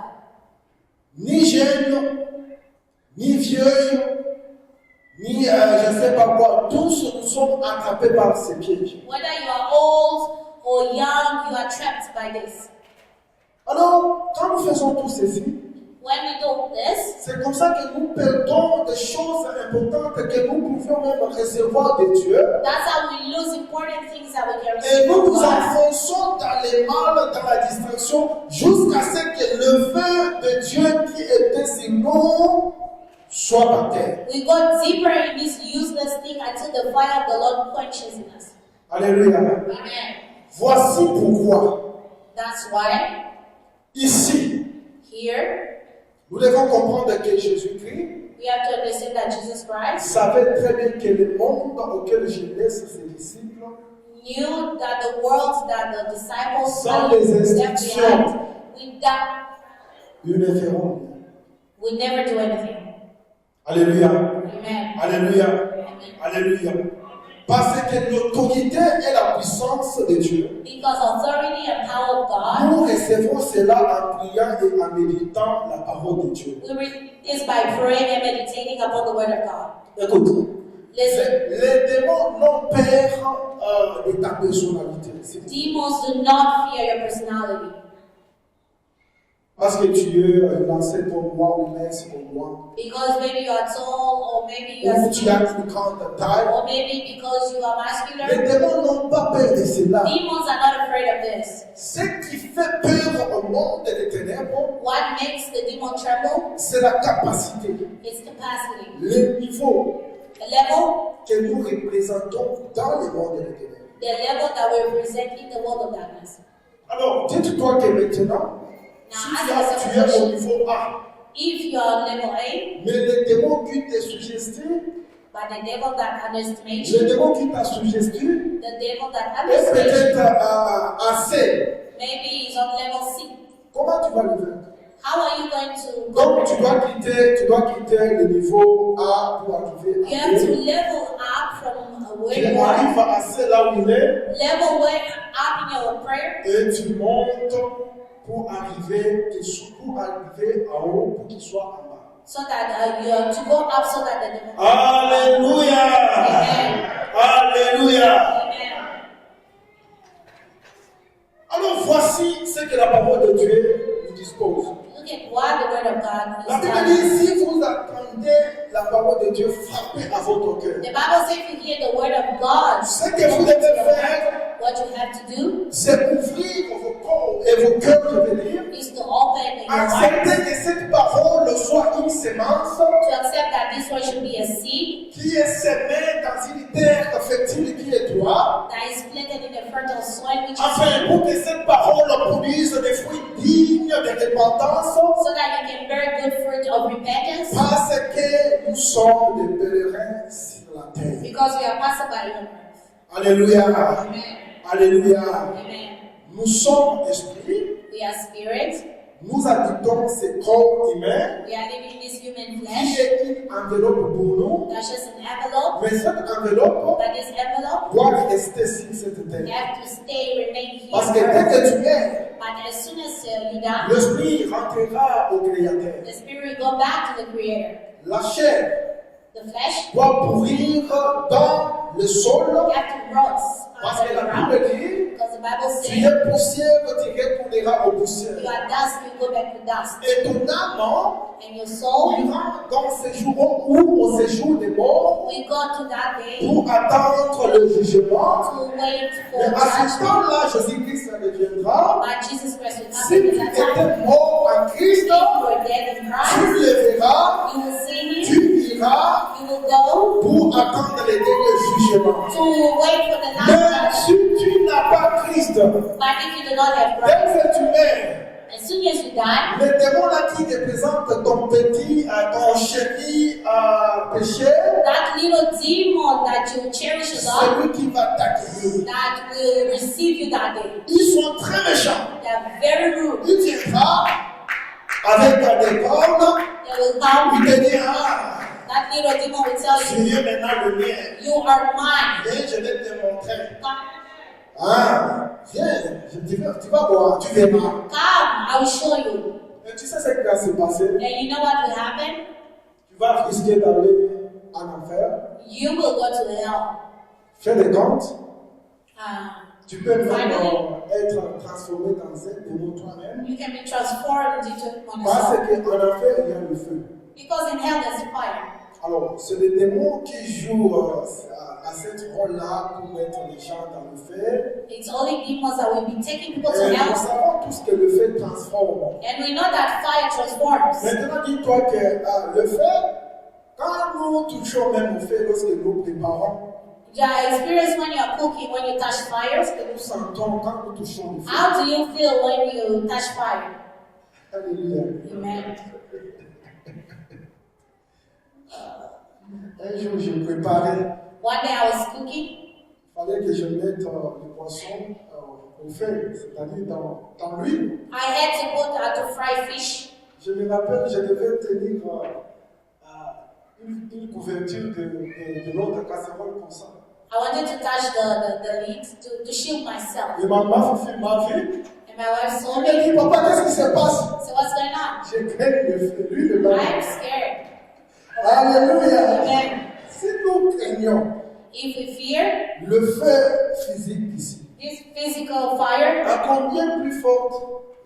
Ni jeûne, ni vieux, ni je ne sais pas quoi, tous nous sommes attrapés par ces pièges. Whether you are old or young, you are trapped by this. Alors, quand nous faisons tout ceci, When we do this, c'est comme ça que nous perdons des choses importantes que nous pouvions même recevoir de Dieu. that's how we lose important things that we can Et receive nous from nous God. enfonçons dans les mal, dans la distraction, jusqu'à ce que le feu de Dieu qui était sur nous soit par terre. We go deeper in this useless thing until the fire of the Lord quenches in us. Alléluia. Amen. Voici pourquoi, That's why ici, here nous devons comprendre que Jésus-Christ we have to understand that Jesus Christ savait très bien que le monde auquel je laisse ses disciples, knew that the world that the disciples Sans les left instructions. behind, ils ne feront rien. we never do anything. Alléluia. Amen. Alléluia. Amen. Alléluia. Parce que l'autorité et la puissance de Dieu, Because authority and power of God, nous recevons cela en priant et en méditant la parole de Dieu. we read this by praying and meditating upon the word of God. Écoute, Listen, les démons n'ont peur de ta personnalité. demons do not fear your personality. Parce que tu es lancé comme moi ou mince comme moi. Because maybe you are tall, or maybe you are Ou tu as skinny, une grande taille. or maybe because you are Les muscular. démons n'ont pas peur de cela. Demons are not afraid of this. Ce qui fait peur au monde des ténèbres, What makes the demon tremble? c'est la capacité, Its capacity. le niveau The level, que nous représentons dans le monde des ténèbres. the level that we represent in the world of darkness. Alors, dites-toi que maintenant, si Now, tu ask es yourself a au question. niveau A, If you are level A, mais le démon qui te suggestie, but the devil that underestimates le you, démon qui t'a suggestie, the devil that est underestimates you, peut-être à C. maybe he's on level C. Comment tu vas le vaincre? How are you going to go? Donc, tu dois quitter le niveau A pour arriver You à have to B. level up from where Tu you are, arrives à C là où il est, level way up in your prayer, et tu montes pour arriver en haut pour qu'il soit en bas. so that you have to go up so that the devil. Alléluia! Amen. Alléluia! Amen. Alors voici ce que la parole de Dieu nous dispose. Look at what the word of God La is Bible telling us. dit, si vous attendez la parole de Dieu, frappez à votre cœur. The Bible says if you hear the word of God, Ce que vous devez faire, what you have to do c'est ouvrir vos corps et vos cœurs, je veux dire. is to open your heart, Accepter que cette parole soit une sémence to accept that this word should be a seed qui est semée dans une terre fertile qui est toi, that is planted in the fertile soil, which is afin pour que cette parole produise des fruits dignes de repentance, so that you can bear good fruit of repentance, parce que nous sommes des pèlerins sur la terre. because we are passerby on earth. Alléluia. Amen. Alléluia. Amen. Nous sommes esprits, We are spirit. nous habitons ce corps humain We are living in this human qui flesh. est une enveloppe pour nous, That's just an envelope. mais cette enveloppe But this envelope, doit rester sur cette you terre. have to remain here. Parce que dès que tu es, But as soon as you die, l'esprit rentrera au Créateur. the spirit will go back to the Creator. La chair The flesh, doit pourrir dans le sol, you have to rot parce under que the la ground. Bible dit, Because the Bible tu says, es poussière, tu retourneras aux poussières. you are dust, you go back to dust. Et ton âme And your soul ira dans ce jour ou au séjour des morts will go to that day pour attendre le jugement. to wait for Et à ce judgment. temps-là, Jésus-Christ reviendra. But Jesus Christ will Si come tu at that time. étais mort en Christ, If you were dead in tu Christ, le verras, you will see Him, tu iras you will go pour attendre le dernier jugement. to wait for the Mais last si judgment. tu n'as pas Christ, But if you do not have dès Christ, que tu meurs, as soon as you die, le démon là qui représente ton petit, ton chéri péché, that little demon that you cherish a c'est lot, lui qui va t'accueillir. that will receive you that day. Ils sont très méchants. They are very rude. Il viendra avec des cornes, They will come. il te dira, That little demon will tell you, tu es maintenant le mien. you are mine. Viens, je vais te montrer. Come, Viens, tu vas voir, tu verras. I will show you. Et tu sais ce qui va se passer? And you know what will happen? Tu vas risquer d'aller en enfer. You will go to hell. Fais des comptes. Tu peux même Finally, être transformé dans un démon toi-même. you can be transformed into on Parce yourself. qu'en enfer, il y a le feu. Because in hell there's fire. Alors, c'est les démons qui jouent à cette rôle-là pour mettre les gens dans le feu. It's only demons that will be taking people to Et nous hell. savons tous que le feu transforme. And we know that fire transforms. Maintenant, dis-toi que le feu, quand nous touchons même au feu, lorsque nous préparons, Yeah, experience when you're cooking, when you touch fire. ce que nous sentons quand nous touchons le feu. How do you feel when you touch fire? Alléluia. Amen. Un jour, je préparais. One day I was cooking. Il fallait que je mette le poisson au feu, c'est-à-dire dans l'huile. I had to put to fry fish. Je me rappelle, je devais tenir une couverture de l'autre casserole comme ça. I wanted to touch the lid to shield myself. Et ma fille m'a vu. And my wife Elle saw m'a me. dit, papa, qu'est-ce qui se passe? So what's going on? J'ai créé le feu, l'huile là. I'm scared. Alléluia. Amen. Si nous craignons If we fear le feu physique d'ici, this physical fire, à combien plus forte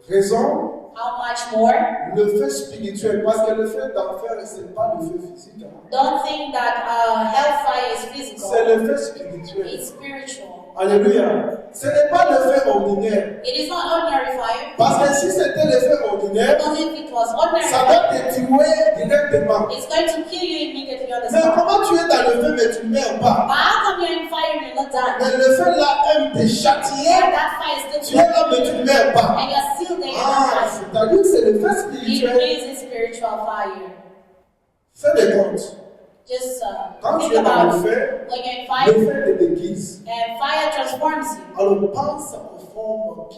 raison how much more? le feu spirituel? Parce que le feu d'enfer, ce n'est pas le feu physique. Hein. Don't think that hellfire is physical. C'est le feu spirituel. It's spiritual. Alléluia. Ce n'est pas le feu ordinaire. It is not ordinary fire. Parce que si c'était le feu ordinaire, Because if it was ordinary ça fire, va te tuer directement. it's going to kill you immediately on the Mais spot. comment tu es dans le feu mais tu ne meurs pas? But how come you're in fire and you're not Mais done? le feu là aime te châtier. Yeah, that fire is Tu still es là mais tu ne meurs pas. and you're still there. Ah, c'est-à-dire que c'est le feu It spirituel. is a spiritual fire. Fais des comptes. Just Quand tu think es dans le about feu, when you're in le fire feu te déguise. and fire transforms you. Alors pense aux formes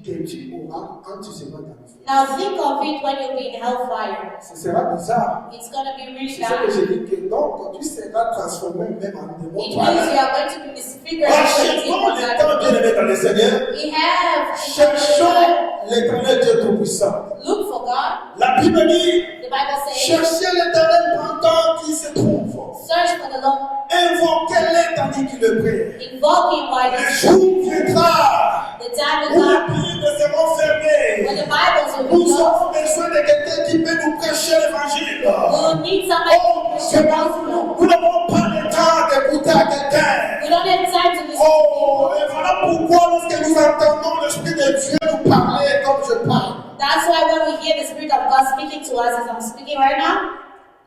que tu auras quand tu seras dans le feu. Now think of it when you'll be in hellfire. Ce sera bizarre. It's gonna be really C'est ce que bad. je dis que donc tu seras transformé même en démon. It means toi-même. you are going to be disfigured. Cherchons l'éternel bien-aimé dans le Seigneur. We have Cherchons l'éternel Dieu Tout-Puissant. look for God. La Bible dit, The Bible says, cherchez l'éternel pendant qu'il se trouve. search for the Lord, Invoquez-le tandis qu'il le prie. invoke Him while Le He's jour viendra the time où will les come Bibles seront fermées. when the Bibles will Nous be closed. avons besoin de quelqu'un qui peut nous prêcher l'évangile. We'll need somebody Oh, to c'est preach the pas gospel. nous n'avons pas le temps d'écouter à quelqu'un. We don't have time to listen Oh, to et voilà pourquoi lorsque nous entendons l'Esprit de Dieu nous parler comme je parle, people. That's why when we hear the Spirit of God speaking to us as I'm speaking right now,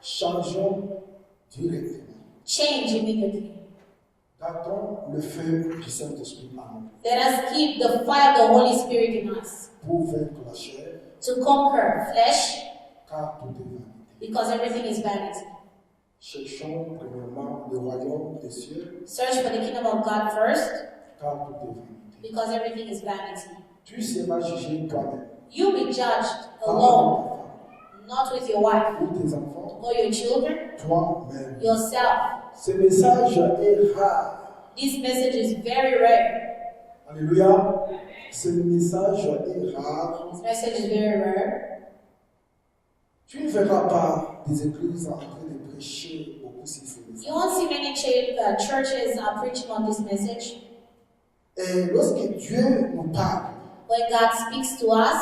changeons directement. change immediately. Gardons le feu du Saint-Esprit en nous Let us keep the fire of the Holy Spirit in us pour vaincre la chair, to conquer flesh car tout est vanité. because everything is vanity. Cherchons premièrement le royaume des cieux, Search for the kingdom of God first car tout est vanité. because everything is vanity. Tu seras jugé toi-même, You'll be judged par alone, ta femme not with your wife ou tes enfants, or your children, toi-même. yourself. Ce message est rare. This message is very rare. Alléluia. Ce message est rare. This message is very rare. Tu ne verras pas des églises en train de prêcher beaucoup sur ce message. You won't see many churches preaching on this message. Et lorsque Dieu nous parle, When God speaks to us,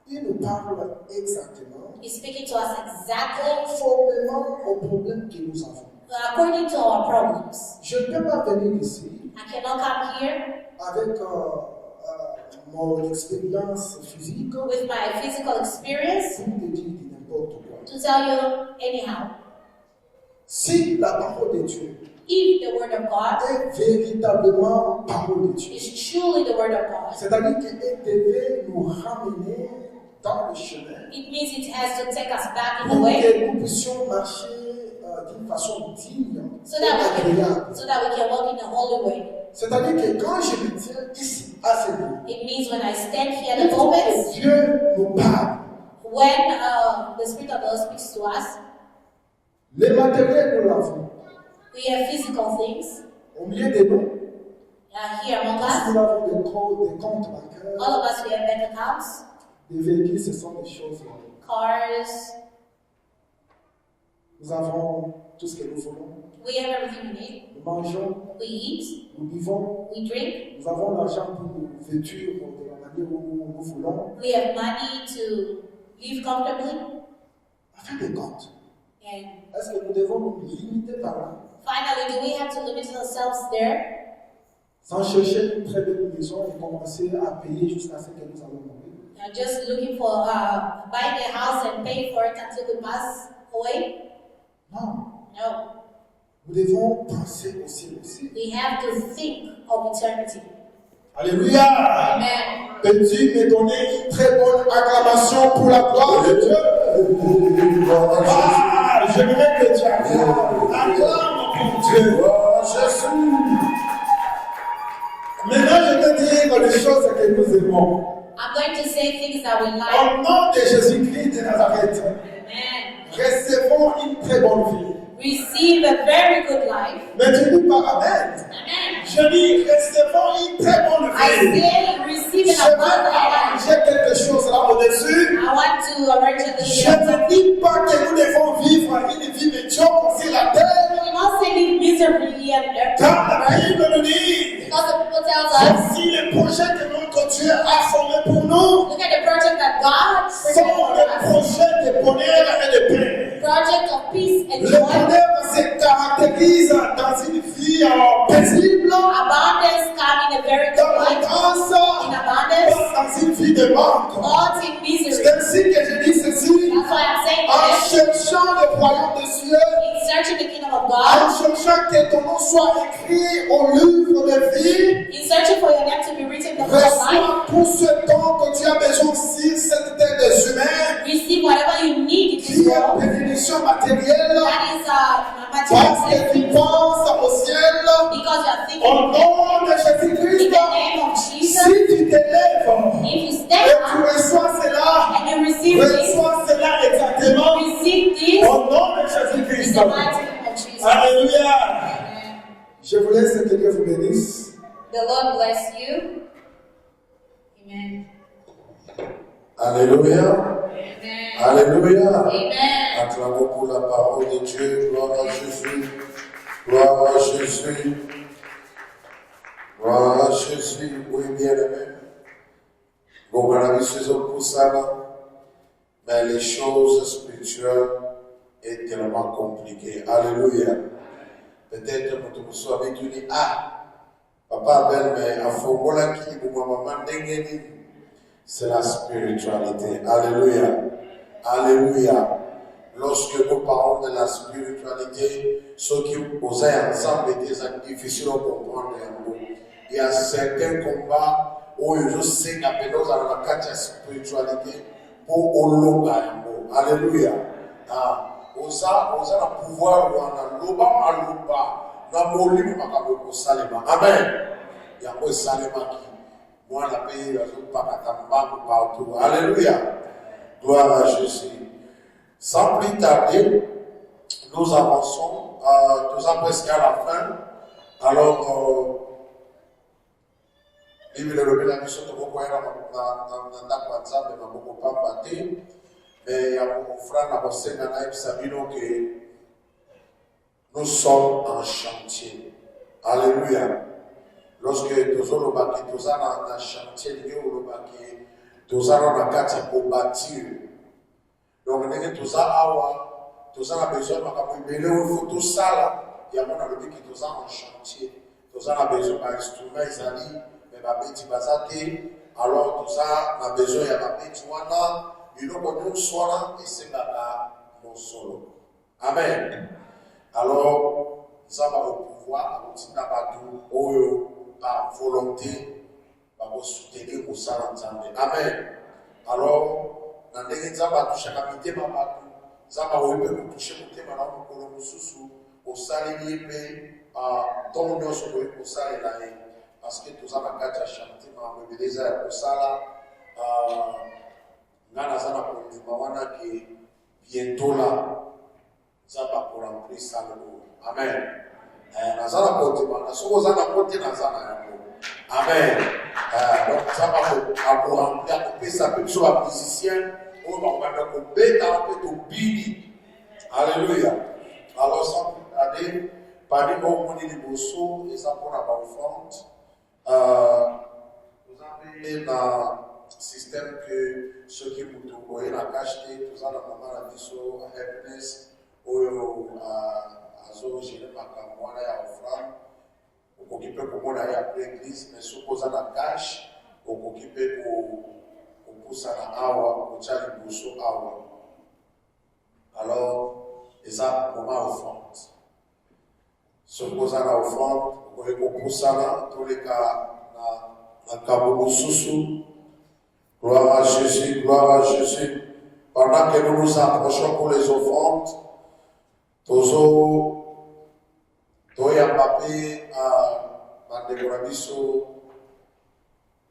il nous parle exactement, He's speaking to us exactly conformément aux problèmes que nous avons. according to our problems. Je ne peux pas venir ici I cannot come here avec mon expérience physique pour with my physical experience te dire de n'importe quoi. to tell you anyhow. Si la parole de Dieu If the word of God est véritablement parole de Dieu, is truly the word of God, c'est-à-dire qu'elle devait nous ramener dans le chemin it means it has to take us back in the pour way que nous puissions marcher d'une façon digne so et that agréable. we can walk in the holy way. C'est-à-dire que quand je me tiens ici, à ce lieu, It means when I stand here il at the faut pulpit, que Dieu nous parle. when the Spirit of the Lord speaks to us, Les matériels, nous l'avons. we have physical things Au milieu de nous, here among nous us. avons des comptes bancaires, All of us, we have bank accounts, des véhicules, ce sont des choses. cars. Nous avons tout ce que nous voulons. We have everything we need. Nous mangeons, We eat, nous buvons, we drink, nous avons l'argent pour nous vêtir de la manière où nous voulons. we have money to live comfortably. À fin de compte, And est-ce que nous devons nous limiter par là, finally, do we have to limit ourselves there? sans chercher une très belle maison et commencer à payer jusqu'à ce que nous allons mourir? Just looking for buying a house and paying for it until we pass away? Non. No. Nous devons penser au ciel aussi. We have to think of eternity. Alléluia. Amen. Peux-tu me donner une très bonne acclamation pour la gloire de Dieu? Ah, j'aimerais que tu acclames. Acclame pour Dieu. Jésus. Maintenant, je vais dire les choses que nous aimons. I'm going to say things that we Au like. nom de Jésus-Christ de Nazareth, Amen. recevons une très bonne vie. Receive a very good life. Mais tu dis pas Amen. Amen. Je dis, recevons une très bonne I vie. say receive Je an vais abundant life. arranger quelque chose là au-dessus. I want to arrange a Je little ne dis pas que nous devons vivre une vie médiocre sur la terre. We not say live miserably on earth. Car la Bible nous dit, Because the people tell us, voici les projets que notre Dieu a formés pour nous. look at the project that God Sont prepared des for us. projets de bonheur et de paix. Project of peace and Le joy. bonheur se caractérise dans une vie paisible, Abundance come in a very dans good life. l'abondance, In abundance, pas dans une vie de manque. not in misery. C'est ainsi que je dis ceci, That's why I'm saying en this. cherchant le royaume des cieux, In searching the kingdom of en God, cherchant que ton nom soit écrit au livre de vie, in searching for your name to be written in the book of life, reçois tout ce temps que tu as besoin sur cette terre des humains, receive whatever you need in this qui est world. bénédiction matérielle, That is parce material que tu blessing. penses au ciel, Because you are thinking au nom de in Jésus-Christ. the name of Jesus. Si tu te lèves If you et stand tu up reçois cela, and you receive this, reçois cela exactement receive this au nom de in Jésus-Christ. the mighty name of Jesus. Alléluia. Amen. Je vous laisse, que Dieu vous bénisse. The Lord bless you. Amen. Alléluia. Amen. Alléluia. Amen. Acclamons pour la parole de Dieu. Gloire à Jésus. Gloire à Jésus. Gloire à Jésus. Oui, bien-aimé. Bon, madame, c'est pour ça, mais les choses spirituelles est tellement compliquées. Alléluia. Peut-être que tu me sois dit, ah, papa, belle, mais à Fongola qui ou maman d'engeni, c'est la spiritualité. Alléluia. Alléluia. Lorsque nous parlons de la spiritualité, ceux qui posent ensemble étaient difficiles à comprendre. Il y a certains combats où je sais qu'après nous allons la carte spiritualité pour Olonga. Alléluia. Osa na pouvoir wana loba maluba na molimo makabo ko salema. Amen. Yango salema ki mwana pe yazo pakata mbangu partout. Alléluia. Gloire à Jésus. Sans plus tarder, nous avançons. Nous sommes presque à la fin. Alors, Bible le la mission de beaucoup na kwanza mais beaucoup pas battre. Mais à mon frère Nabosenga na Sabino que nous sommes en chantier. Alléluia. Lorsque nous allons bâtir, nous allons dans chantier, nous allons dans quatre pour bâtir. Donc nous avons besoin de faire tout ça là. Il y a mon ami qui nous en chantier. Nous avons besoin d'instruments islamiques, mais ma bête basate. Alors nous avons besoin de ma bête wana. Il nous connaît soit là et c'est là mon solo. Amen. Alors nous avons le pouvoir à continuer à battre par volonté, par soutenir pour ça ensemble. Amen. Alors dans les gens va toucher la mité ma battu. Ça va vous toucher mon thème là pour le mususu au salé lié dans le sur le salé là parce que tous avons quatre chantiers ma mobiliser pour ça là ngana sana pour mawana qui bientôt là ça va pour remplir ça le amen nazana pour na soko zana pour nazana amen donc ça va pour remplir pour ça peut soit musicien ou on va ko beta on peut to bidi Alléluia. Alors, sans plus tarder, parmi nos moni de Bosso, et ça pour la offrande, vous avez un système que ceux qui vous trouvent la cacheté, tout ça, la maman a dit sur happiness, ou à zo, j'ai le macamoine à offrande, ou occupé pour moi d'aller après l'église, mais supposant la cache, ou occupé pour pousser la awa, pour tchali Bosso awa. Alors, et ça, moment offrande. Supposant la offrande, vous pouvez pousser là, tous les cas, dans le Kaboubou Soussou. Gloire à Jésus, gloire à Jésus. Pendant que nous nous approchons pour les offrandes, Tozo, Toya Papi, Mandégorabiso,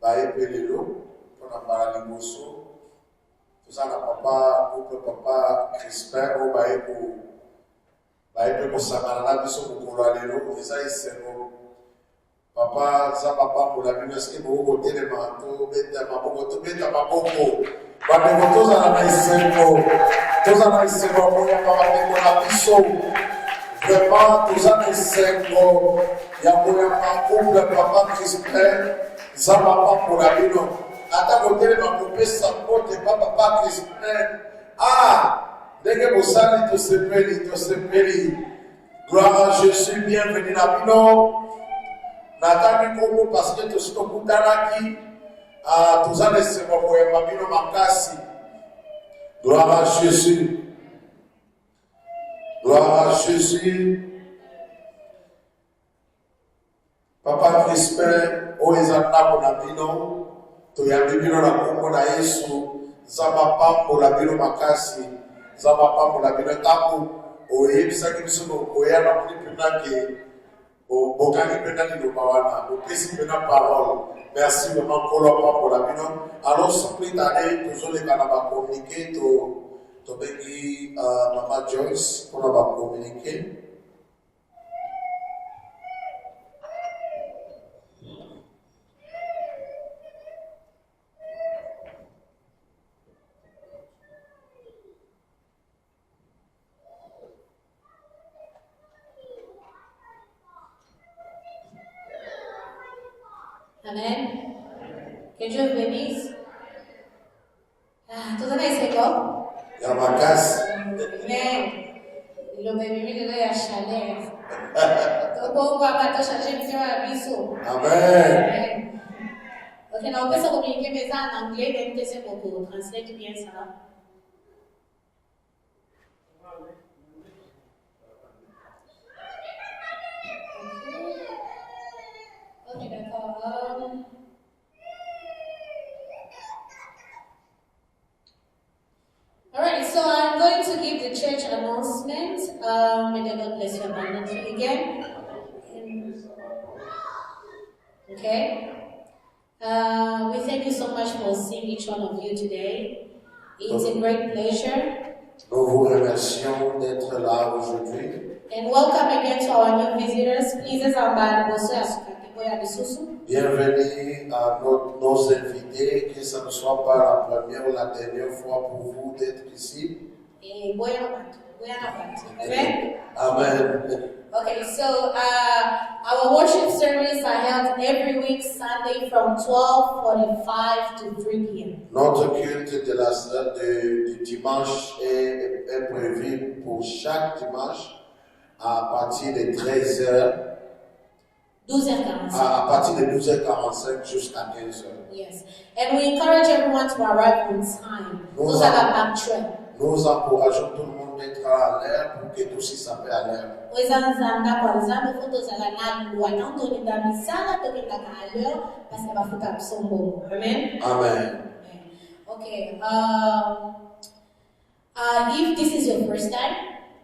Bae Pelelo, on a parlé de Bosso. Tout ça, papa, couple papa Crispin, au Bae pour Samarana, Biso pour Colorado, et ça, c'est bon. Papa, ça, papa, pour la Bible, est-ce que vous avez des manteaux, bêta, maboko, bêta, maboko. Bandeko, tous en a isengo. Tous en a isengo, pour y avoir des Biso. Vraiment, tous en a isengo. Il y a pour y avoir couple papa Crispin, ça, papa, pour la Bible. Attends, côté, ma poupée, ça porte, papa Crispin. Ah! Dès que vous salez, tout se périt. Gloire à Jésus, bienvenue à Bino. Nathalie Komo, parce que tout ce que vous avez dit, tout ça, c'est mon frère, Mabino Makasi. Gloire à Jésus. Gloire à Jésus. Papa Crispin, Oezana Bonabino, Toyabino la Komo na Yesu, Zabapa pour la Bino Makasi. Zabapa pour la Bino Taku, Oyebisa Kibisono, Oyana Pulipinake. Au Bokani Penani de Pawana, au Président Parole. Merci vraiment pour la Bino. Alors, sans plus tarder, nous allons communiquer to Bengi Mama Joyce pour la communiquer. Amen. Que Dieu bénisse. Tout ça, c'est quoi? Yamakas. Mais, le bébé de la chaleur. Donc, on va pas changer de biseau. Amen. Ok, on peut se communiquer mais ça en anglais, donc c'est pour translate bien ça. Ok, d'accord. Alright, so I'm going to give the church announcement. May the Lord bless you abundantly again. Okay. We thank you so much for seeing each one of you today. It's a great pleasure. Nous vous remercions d'être là aujourd'hui. And welcome again to our new visitors. Please, Bienvenue à nos invités, que ce ne soit pas la première ou la dernière fois pour vous d'être ici. Amen. Amen. Okay, so our worship service are held every week Sunday from 12:45 to 3 p.m. Notre culte du dimanche est prévu pour chaque dimanche à partir de 13h. 12h45. À partir de 12h45 jusqu'à 15h. Yes. And we encourage everyone to arrive on time. Those are the punctual. Nous encourageons tout le monde d'être à l'heure pour que tous ils s'appellent à l'heure. Amen. Amen. Okay. If this is your first time,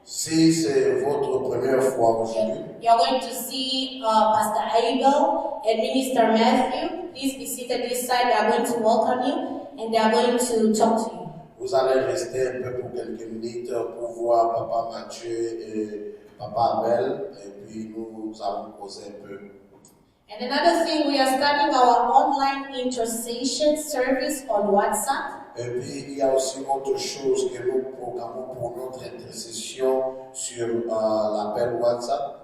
si c'est votre première fois aujourd'hui, you're going to see Pastor Abel and Minister Matthew. Please be seated this side. They are going to welcome you and they are going to talk to you. Vous allez rester un peu pour quelques minutes pour voir Papa Mathieu et Papa Abel et puis nous allons causer un peu. And another thing, we are starting our online intercession service on WhatsApp. Et puis, il y a aussi autre chose que nous programmons pour notre intercession sur l'appel WhatsApp.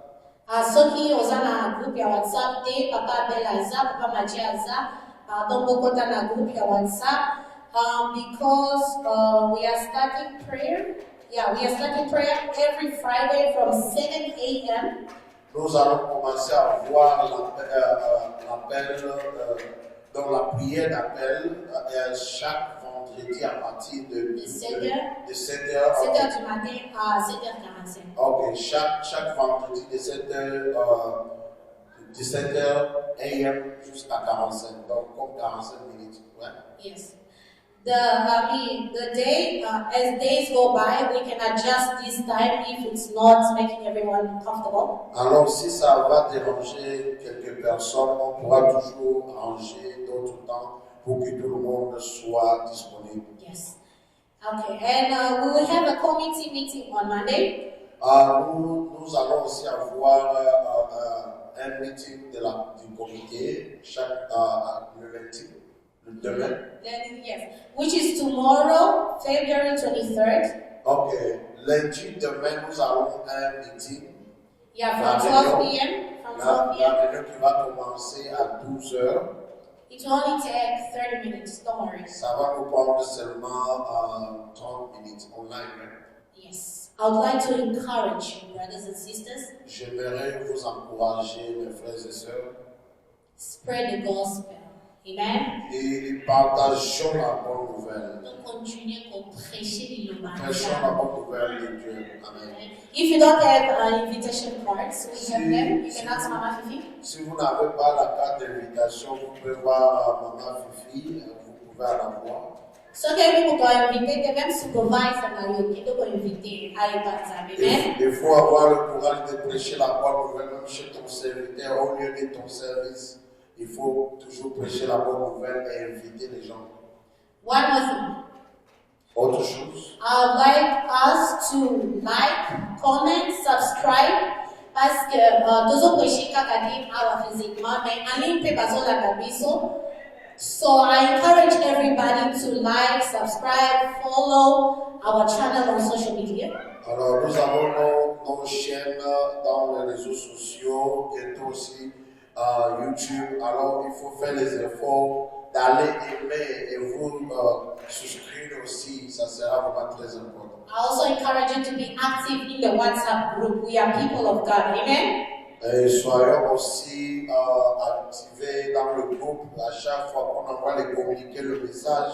Soki oza na groupe ya WhatsApp te, papa Abel aza, papa Maji aza, donc bokota na groupe ya WhatsApp, because we are starting prayer. Yeah, we are starting prayer every Friday from 7 a.m. Nous allons commencer à voir l'appel, donc la prière d'appel chaque vendredi à partir de 7h. 7h du matin à 7h45. Ok, chaque vendredi de 7h a.m. jusqu'à 45, donc comme 45 minutes. Ouais. Yes. The day, as days go by, we can adjust this time if it's not making everyone comfortable. Alors, si ça va déranger quelques personnes, on pourra toujours arranger d'autres temps pour que tout le monde soit disponible. Yes. Okay, and we will have a committee meeting on Monday. Nous allons aussi avoir un meeting du comité le lundi. Demain. Then, yes, which is tomorrow, February 23rd. Ok, lundi demain nous allons un meeting. Yeah, from 12 p.m. La réunion qui va commencer à 12h. It will only take 30 minutes, don't worry. Ça va nous prendre seulement 30 minutes online. Yes, I would like to encourage you, brothers and sisters. J'aimerais vous encourager, mes frères et sœurs. Spread the gospel. Amen. Et partageons la bonne nouvelle. Donc continuez à prêcher le Prêchons la bonne nouvelle de Dieu. Amen. If you don't have invitation cards, we have them. You can ask Mama Fifi. Si vous n'avez pas la carte d'invitation, vous pouvez voir Maman Fifi, vous pouvez la voir. So que vous pouvez inviter, même supervisor na yo qui doit inviter à Amen. Il faut avoir le courage de prêcher la bonne nouvelle même chez ton serviteur au lieu de ton service. Il faut toujours prêcher la bonne nouvelle et inviter les gens. One more thing. Autre chose. I would like us to like, comment, subscribe. Parce que toujours prêcher kakadi awa physiquement, mais en ligne peut pas la gabiso. So I encourage everybody to like, subscribe, follow our channel on social media. Alors nous avons nos chaînes dans les réseaux sociaux et aussi YouTube. Alors il faut faire les efforts d'aller aimer et vous souscrire aussi. Ça sera vraiment très important. I also encourage you to be active in the WhatsApp group. We are people of God. Amen. Et soyons aussi activés dans le groupe à chaque fois qu'on envoie les communiqués, le message.